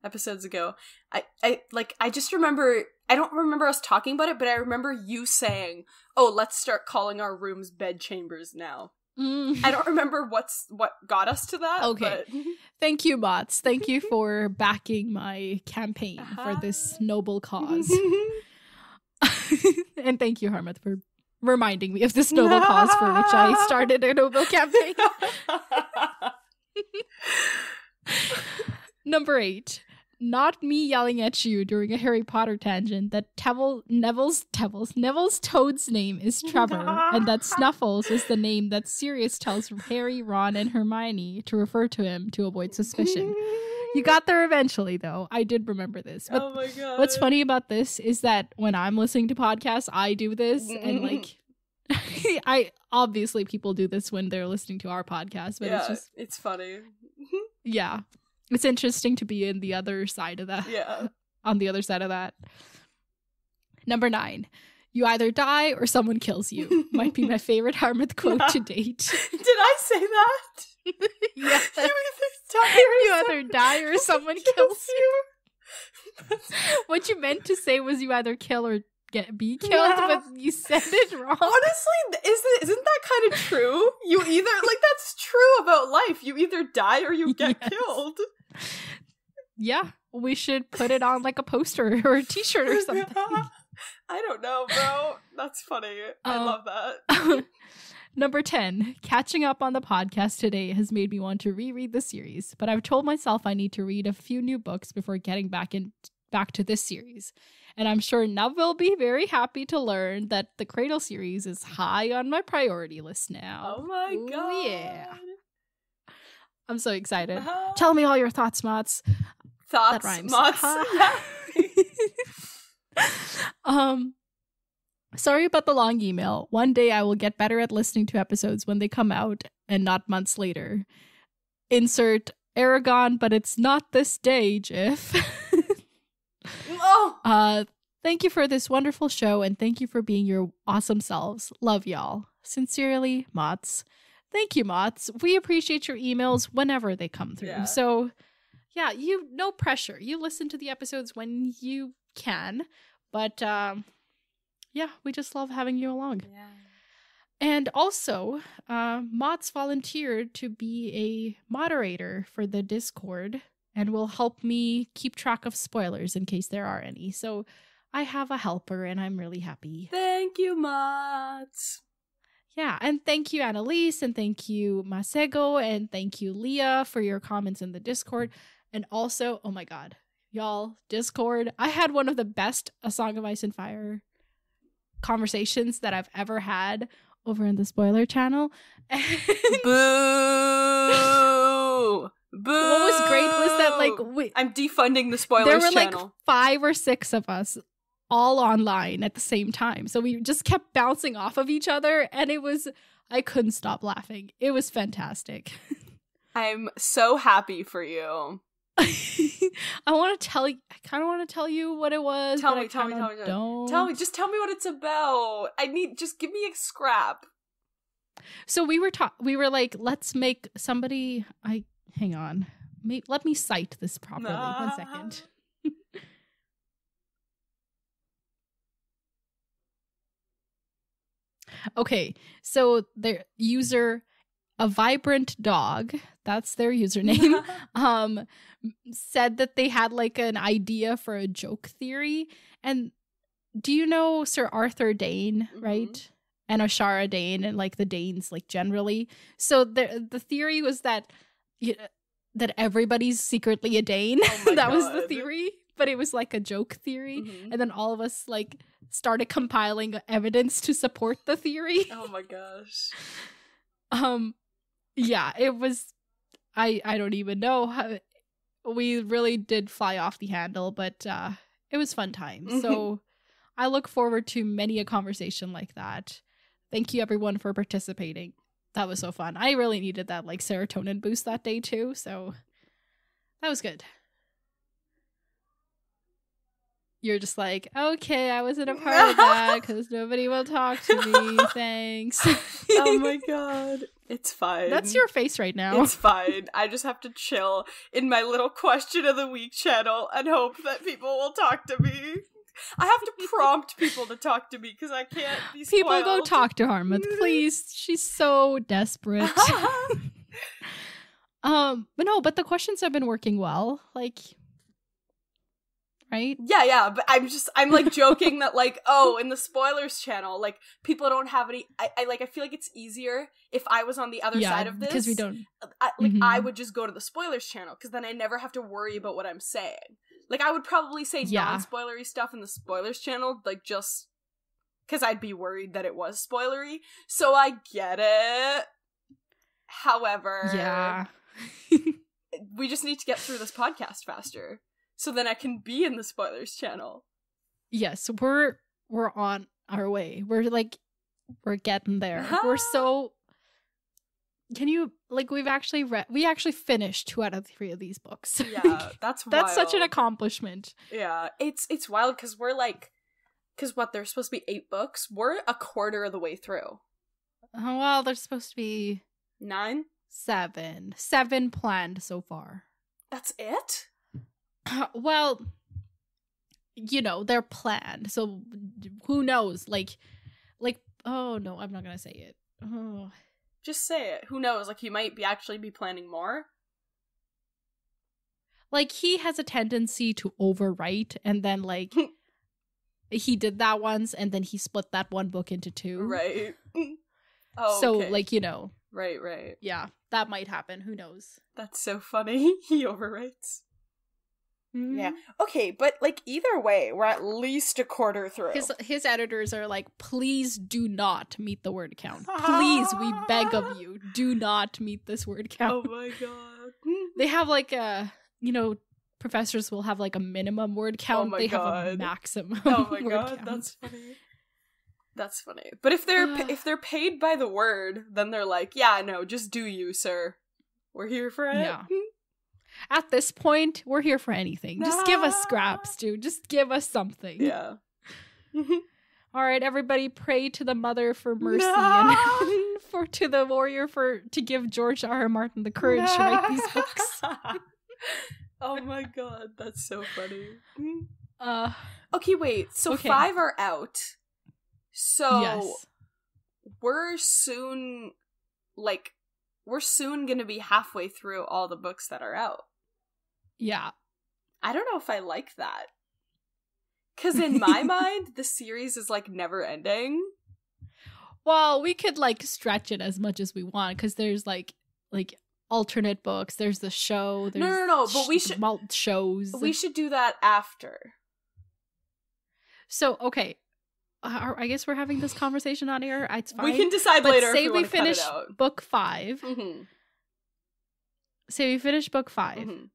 episodes ago. I just remember, I don't remember us talking about it, but I remember you saying, "Oh, let's start calling our rooms bedchambers now." I don't remember what got us to that. Okay. But... Thank you, Bots. Thank you for backing my campaign for this noble cause. And thank you, Harmouth, for reminding me of this noble cause for which I started a noble campaign. Number 8. not me yelling at you during a Harry Potter tangent that Neville's Toad's name is Trevor, and that Snuffles is the name that Sirius tells Harry, Ron, and Hermione to refer to him to avoid suspicion. You got there eventually, though. I did remember this. But oh my god. What's funny about this is that when I'm listening to podcasts, I do this, and like, I obviously people do this when they're listening to our podcast, but it's funny. Yeah. It's interesting to be in the other side of that. Yeah. On the other side of that. Number 9. You either die or someone kills you. Might be my favorite Harmouth quote to date. Did I say that? Yeah. You either die or someone kills you. What you meant to say was you either kill or be killed, but you said it wrong. Honestly, isn't that kind of true? You either, like, that's true about life. You either die or you get killed. Yeah, we should put it on like a poster or a t-shirt or something. I don't know, bro. That's funny. I love that. Number 10. Catching up on the podcast today has made me want to reread the series, but I've told myself I need to read a few new books before getting back to this series. And I'm sure Nev will be very happy to learn that the Cradle series is high on my priority list now. Oh my god. Yeah. I'm so excited. Tell me all your thoughts, Mots. Thoughts, that rhymes. Mots. Sorry about the long email. One day I will get better at listening to episodes when they come out and not months later. Insert Aragon, but it's not this day, Jiff. Thank you for this wonderful show, and thank you for being your awesome selves. Love y'all. Sincerely, Mots. Thank you, Mots. We appreciate your emails whenever they come through. Yeah. So, yeah, no pressure. You listen to the episodes when you can, but yeah, we just love having you along. Yeah. And also, Mots volunteered to be a moderator for the Discord and will help me keep track of spoilers in case there are any. So I have a helper and I'm really happy. Thank you, Mots. Yeah, and thank you, Annalise, and thank you, Masego, and thank you, Leah, for your comments in the Discord. And also, oh my god, y'all, Discord, I had one of the best A Song of Ice and Fire conversations that I've ever had over in the spoiler channel. Boo! Boo! What was great was that, like, I'm defunding the spoilers there were channel. Like 5 or 6 of us all online at the same time. So we just kept bouncing off of each other, and I couldn't stop laughing. It was fantastic. I'm so happy for you. I want to tell you, I kind of want to tell you what it was. Tell me. Just tell me What it's about. Just give me a scrap. So we were like, let's make somebody, hang on. Let me cite this properly. 1 second. Okay, so their user, a vibrant dog, that's their username, said that they had like an idea for a joke theory. And do you know Sir Arthur Dane, right? Mm-hmm. And Ashara Dane, and like the Danes, like generally. So the theory was that that everybody's secretly a Dane. Oh that was the theory, but it was like a joke theory. Mm-hmm. And then all of us like started compiling evidence to support the theory. Oh my gosh. Yeah, it was, I don't even know how, we really did fly off the handle, but it was fun time. So I look forward to many a conversation like that. Thank you everyone for participating. That was so fun. I really needed that like serotonin boost that day too, so that was good. You're just like, okay, I wasn't a part of that because nobody will talk to me. Thanks. Oh my god. It's fine. That's your face right now. It's fine. I just have to chill in my little question of the week channel and hope that people will talk to me. I have to prompt people to talk to me because I can't be spoiled. People go talk to Harmouth, please. She's so desperate. But the questions have been working well. Like, right? Yeah, but I'm like joking that like, oh, in the spoilers channel, like people don't have any, I feel like it's easier if I was on the other side of this. Because we don't. I would just go to the spoilers channel because then I never have to worry about what I'm saying. Like, I would probably say non-spoilery stuff in the spoilers channel, like, just because I'd be worried that it was spoilery. So I get it. However, yeah, we just need to get through this podcast faster, so then I can be in the spoilers channel. Yes, we're on our way. We're getting there. We're so. Can you we actually finished 2 out of 3 of these books. Yeah, that's wild. Such an accomplishment. Yeah, it's wild because we're because what, there's supposed to be 8 books. We're a quarter of the way through. Oh, well, there's supposed to be 9, 7 planned so far. That's it? Well, they're planned, so who knows? Oh no, I'm not gonna say it. Oh. Just say it. Who knows? You might actually be planning more. He has a tendency to overwrite, and then he did that once, and then he split that one book into 2. Right. Oh, so okay. Right. Yeah, that might happen. Who knows? That's so funny. He overwrites. Mm-hmm. Yeah. Okay, but either way, we're at least a quarter through. His editors are please do not meet the word count. Please, we beg of you, do not meet this word count. Oh my god. They have professors will have a minimum word count. Oh my they god. Have a maximum. Oh my word god, count. that's funny. That's funny. But if they're paid by the word, then they're yeah, no, just do you, sir. We're here for it. Yeah. At this point, we're here for anything. Just give us scraps, dude. Just give us something. Yeah. All right, everybody, pray to the mother for mercy and to the warrior to give George R. R. Martin the courage to write these books. Oh my god, that's so funny. Okay, wait. So 5 are out. So yes. We're soon going to be halfway through all the books that are out. Yeah. I don't know if I like that. Because in my mind, the series is never ending. Well, we could stretch it as much as we want, because there's alternate books, there's the show, there's no, but we should shows. We should do that after. So, okay. I guess we're having this conversation on air. It's fine. We can decide later. Say if we finish book 5. Mm-hmm. Say we finish book 5. Mm-hmm.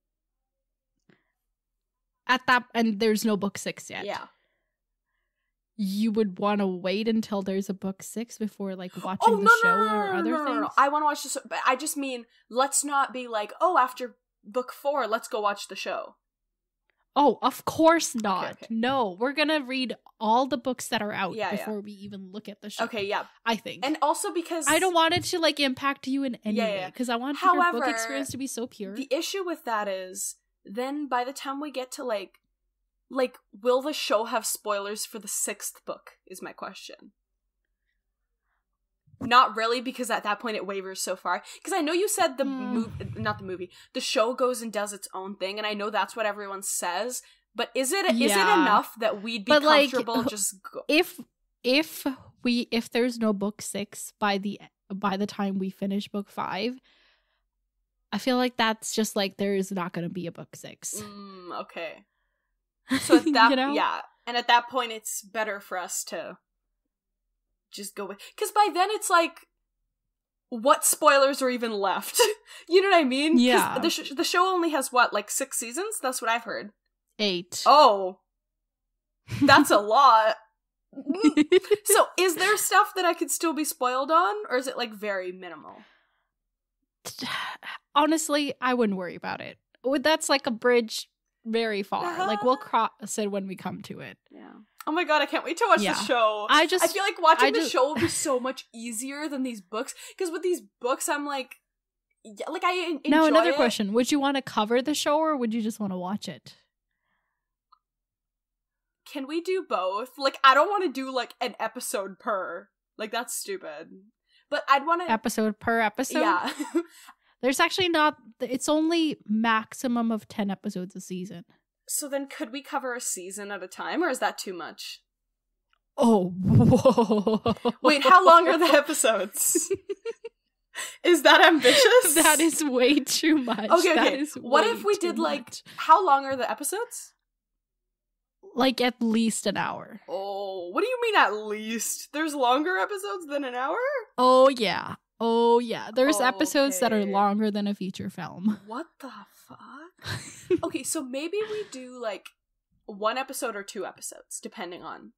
At that, and there's no book 6 yet. Yeah. You would want to wait until there's a book 6 before watching the show or other things? No. I want to watch the show, but I just mean let's not be after book 4, let's go watch the show. Oh, of course not. Okay. No, we're gonna read all the books that are out before we even look at the show. Okay, yeah. I think. And also because I don't want it to impact you in any way, because I want your book experience to be so pure. The issue with that is then by the time we get to will the show have spoilers for the 6th book is my question. Not really, because at that point it wavers so far. Because I know you said the show goes and does its own thing, and I know that's what everyone says. But is it enough that we'd be comfortable just go? If there's no book 6 by the time we finish book 5, I feel like that's just there is not going to be a book 6. Okay. So at that yeah, and at that point it's better for us to just go with, because by then it's what spoilers are even left? You know what I mean? Yeah. The show only has 6 seasons? That's what I've heard. 8. Oh. That's a lot. So is there stuff that I could still be spoiled on, or is it very minimal? Honestly, I wouldn't worry about it. That's a bridge very far. We'll cross it when we come to it. Yeah. Oh my god, I can't wait to watch the show. I feel watching the show will be so much easier than these books, because with these books I'm I enjoy Now another it. question, would you want to cover the show, or would you just want to watch it? Can we do both? I don't want to do an episode per. That's stupid. But I'd want to episode per episode? Yeah. There's actually not, it's only maximum of 10 episodes a season. So then could we cover a season at a time, or is that too much? Oh, whoa. Wait, how long are the episodes? Is that ambitious? That is way too much. Okay. What if we did much. how long are the episodes? Like at least an hour. Oh, what do you mean at least? There's longer episodes than an hour? Oh, yeah. There's episodes that are longer than a feature film. What the fuck? Okay, so maybe we do like 1 episode or 2 episodes, depending on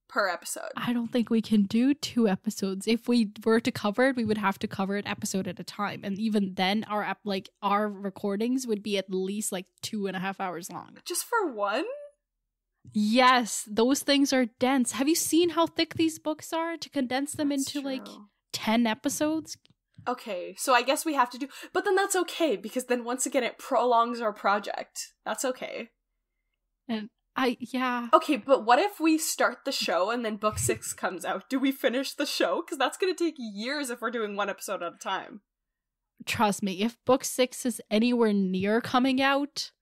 per episode. I don't think we can do 2 episodes. If we were to cover it, we would have to cover it episode at a time. And even then, our recordings would be at least like 2.5 hours long. Just for one? Yes, those things are dense. Have you seen how thick these books are to condense them into like 10 episodes? Okay, so I guess we have to do, but then that's okay, because then once again it prolongs our project. That's okay. And okay, but what if we start the show and then book 6 comes out? Do we finish the show? Because that's gonna take years if we're doing 1 episode at a time. Trust me, if book 6 is anywhere near coming out,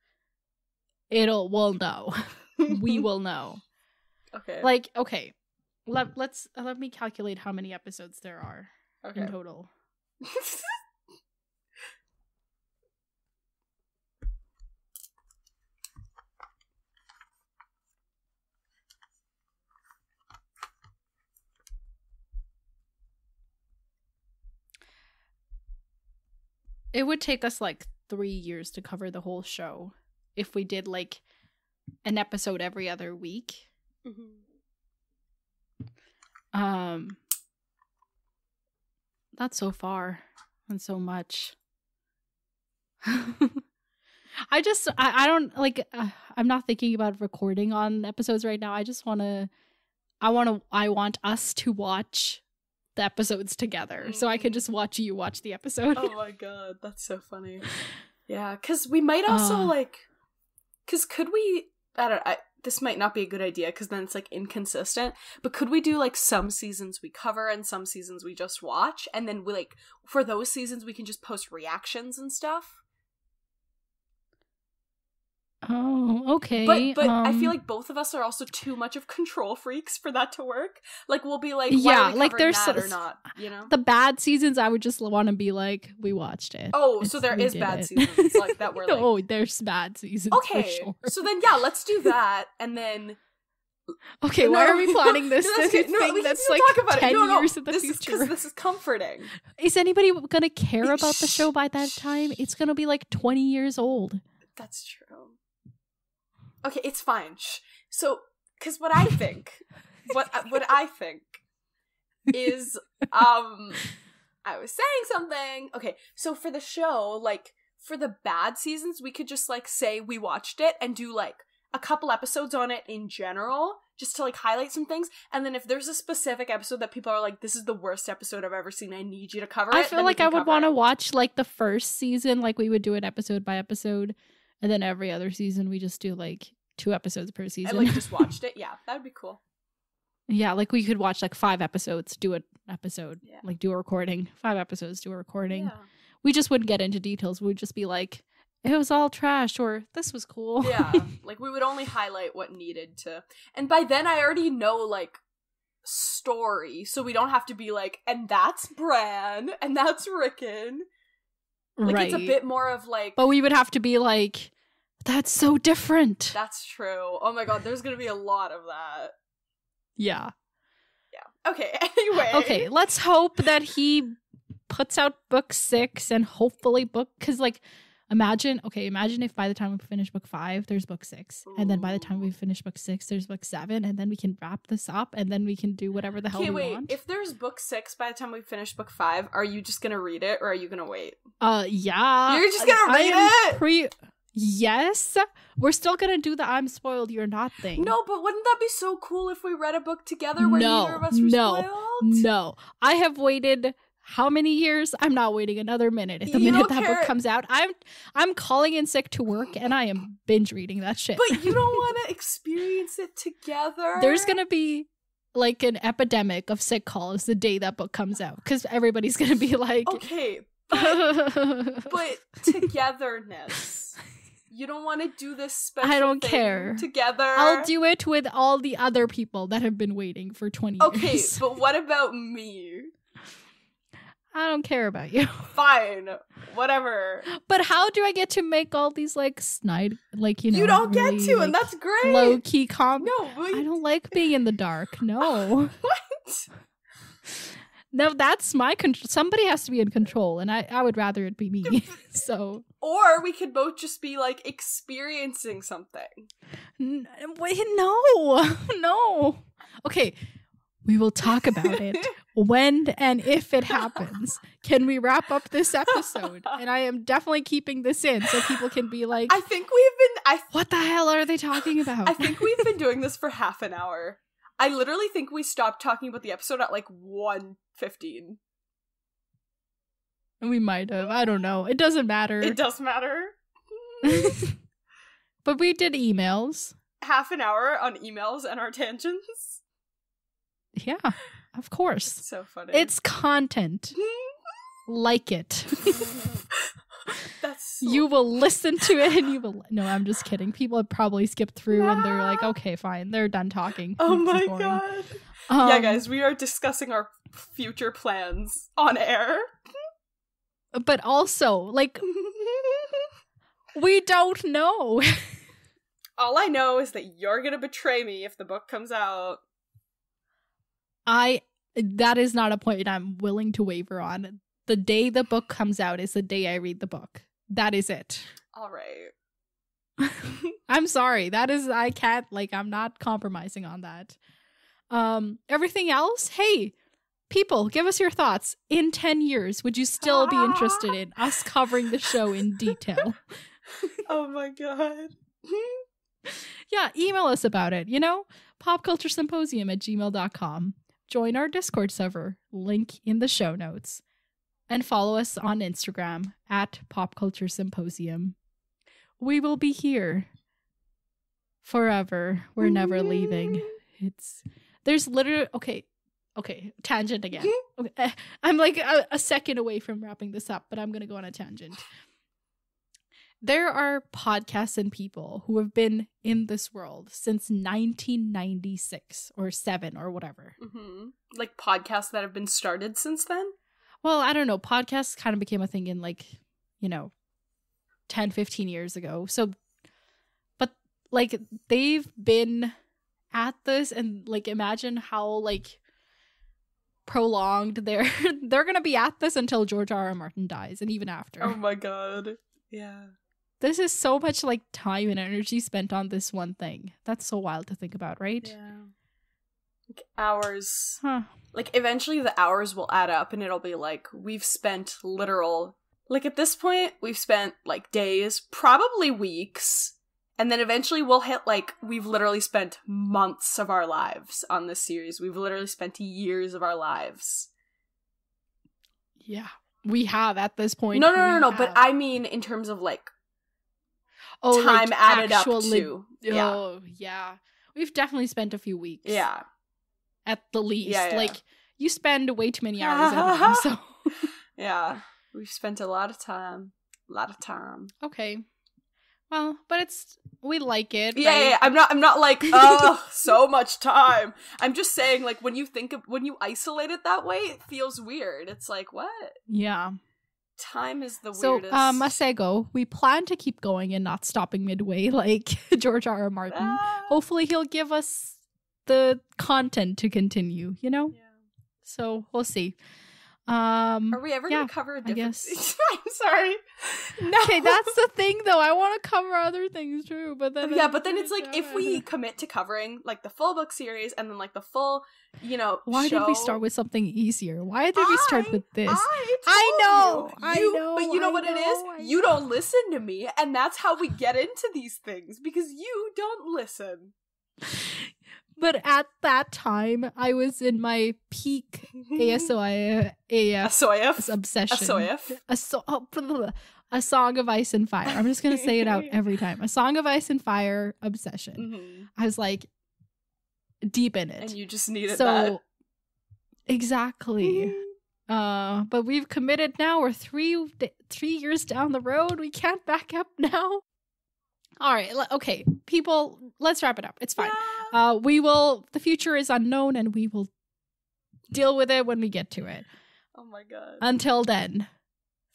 we'll know. We will know. Okay. Like, okay. Let me calculate how many episodes there are in total. It would take us like 3 years to cover the whole show if we did like an episode every other week. That's so far and so much. I don't like I'm not thinking about recording on episodes right now. I want us to watch the episodes together so I could just watch you watch the episode. Oh my god, that's so funny. Yeah, because we might also could we, this might not be a good idea because then it's like inconsistent, but could we do like some seasons we cover and some seasons we just watch, and then we like for those seasons we can just post reactions and stuff? Oh, okay. But I feel like both of us are also too much of control freaks for that to work. Like we'll be like, why are we like there's that or not, you know? The bad seasons I would just want to be like, we watched it. Oh, so there is bad seasons like that we're like, oh, there's bad seasons. Okay, for sure. So then yeah, let's do that, and then. Okay, why are we planning this thing that's like talk about 10 it. years in the future? Because this is comforting. Is anybody gonna care about the show by that time? It's gonna be like 20 years old. That's true. Okay, it's fine. So, because what I think, what I think is, I was saying something. Okay, so for the show, like, for the bad seasons, we could just, like, say we watched it and do, like, a couple episodes on it in general, just to, like, highlight some things. And then if there's a specific episode that people are like, this is the worst episode I've ever seen, I need you to cover it. I feel like I would want to watch, like, the first season, like, we would do it episode by episode. And then every other season, we just do, like, 2 episodes per season. And, like, just watched it? Yeah, that would be cool. Yeah, like, we could watch, like, 5 episodes, do an episode. Yeah. Like, do a recording. 5 episodes, do a recording. Yeah. We just wouldn't get into details. We'd just be like, it was all trash, or this was cool. Yeah, like, we would only highlight what needed to. And by then, I already know, like, story. So we don't have to be like, and that's Bran, and that's Rickon. Like, right. It's a bit more of like... But we would have to be like, that's so different. That's true. Oh my god, there's gonna be a lot of that. Yeah. Yeah. Okay, anyway. Okay, let's hope that he puts out book 6 and hopefully because, like, imagine if by the time we finish book 5, there's book 6. Ooh. And then by the time we finish book 6, there's book 7. And then we can wrap this up and then we can do whatever the hell we want. If there's book 6 by the time we finish book 5, are you just gonna read it or are you gonna wait? Yeah. You're just gonna read it? Yes. We're still gonna do the I'm spoiled, you're not thing. No, but wouldn't that be so cool if we read a book together where neither of us were spoiled? No. I have waited how many years? I'm not waiting another minute. At the minute that book comes out, I'm calling in sick to work and I am binge reading that shit. But you don't want to experience it together? There's gonna be like an epidemic of sick calls the day that book comes out because everybody's gonna be like, okay, but togetherness. You don't want to do this special I don't thing care. Together. I'll do it with all the other people that have been waiting for 20 years. Okay, but what about me? I don't care about you. Fine. Whatever. But how do I get to make all these like snide, like, you know, you don't really, get to, like, and that's great. Low key comments. No, I don't like being in the dark. No. What? No, that's my control. Somebody has to be in control, and I would rather it be me. So, or we could both just be like experiencing something. Wait, no. Okay, we will talk about it when and if it happens. Can we wrap up this episode? And I am definitely keeping this in so people can be like, I think we've been. What the hell are they talking about? I think we've been doing this for half an hour. I literally think we stopped talking about the episode at like 1:15. We might have. I don't know. It doesn't matter. It does matter. But we did emails. Half an hour on emails and our tangents. Yeah, of course. It's so funny. It's content. Like it. That's so you will listen to it and you will. No, I'm just kidding. People have probably skipped through and they're like, okay, fine. They're done talking. Oh my god. Yeah, guys, we are discussing our future plans on air. But also, like, we don't know. All I know is that you're gonna betray me if the book comes out. That is not a point I'm willing to waver on. The day the book comes out is the day I read the book. That is it. All right. I'm sorry. I can't, like, I'm not compromising on that. Everything else, hey, people, give us your thoughts. In 10 years, would you still be interested in us covering the show in detail? Oh my god. Yeah, email us about it, you know? popculturesymposium@gmail.com. Join our Discord server, link in the show notes. And follow us on Instagram @popculturesymposium. We will be here forever. We're never leaving. There's literally, okay, tangent again. Okay, I'm like a second away from wrapping this up, but I'm going to go on a tangent. There are podcasts and people who have been in this world since 1996 or 7 or whatever. Mm-hmm. Like podcasts that have been started since then? Well, I don't know. Podcasts kind of became a thing in 10, 15 years ago. So, but like they've been at this and like imagine how like prolonged they're going to be at this until George R.R. Martin dies and even after. Oh my god. Yeah. This is so much like time and energy spent on this one thing. That's so wild to think about, right? Yeah. Like hours. Huh. Like eventually the hours will add up and it'll be like we've spent literal, like at this point we've spent like days, probably weeks, and then eventually we'll hit like we've literally spent months of our lives on this series. We've literally spent years of our lives. Yeah. We have at this point. No. But I mean in terms of like time like added up to. Oh, yeah. We've definitely spent a few weeks. Yeah. At the least. Yeah. Like, you spend way too many hours editing, so. Yeah. We've spent a lot of time. Okay. Well, but we like it. Yeah, right? yeah. I'm not like, oh, so much time. I'm just saying, like, when you isolate it that way, it feels weird. It's like, what? Yeah. Time is the So, weirdest. Masego, we plan to keep going and not stopping midway like George R.R. Martin. Hopefully he'll give us the content to continue, you know? Yeah. So, we'll see. Are we ever going to cover a different... I'm sorry. No. Okay, that's the thing, though. I want to cover other things, too, but then... Yeah, but then it's like, if we commit to covering, like, the full book series, and then, like, the full, Why show... did we start with something easier? Why did we start with this? I know! But you know what it is? You know. don't listen to me, and that's how we get into these things, because you don't listen. But at that time, I was in my peak ASOIF obsession. A Song of Ice and Fire. I'm just going to say it out every time. A Song of Ice and Fire obsession. Mm-hmm. I was like deep in it. And you just needed that. Exactly. But we've committed now. We're 3 years down the road. We can't back up now. All right. Okay. People, let's wrap it up. It's fine. The future is unknown and we will deal with it when we get to it. Oh my god. Until then,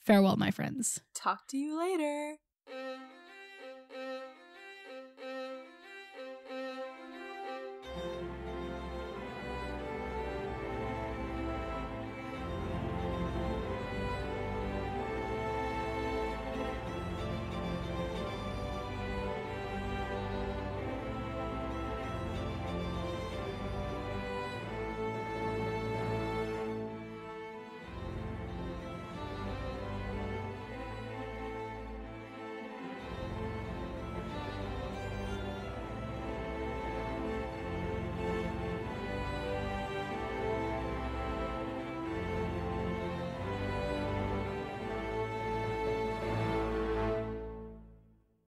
farewell, my friends. Talk to you later.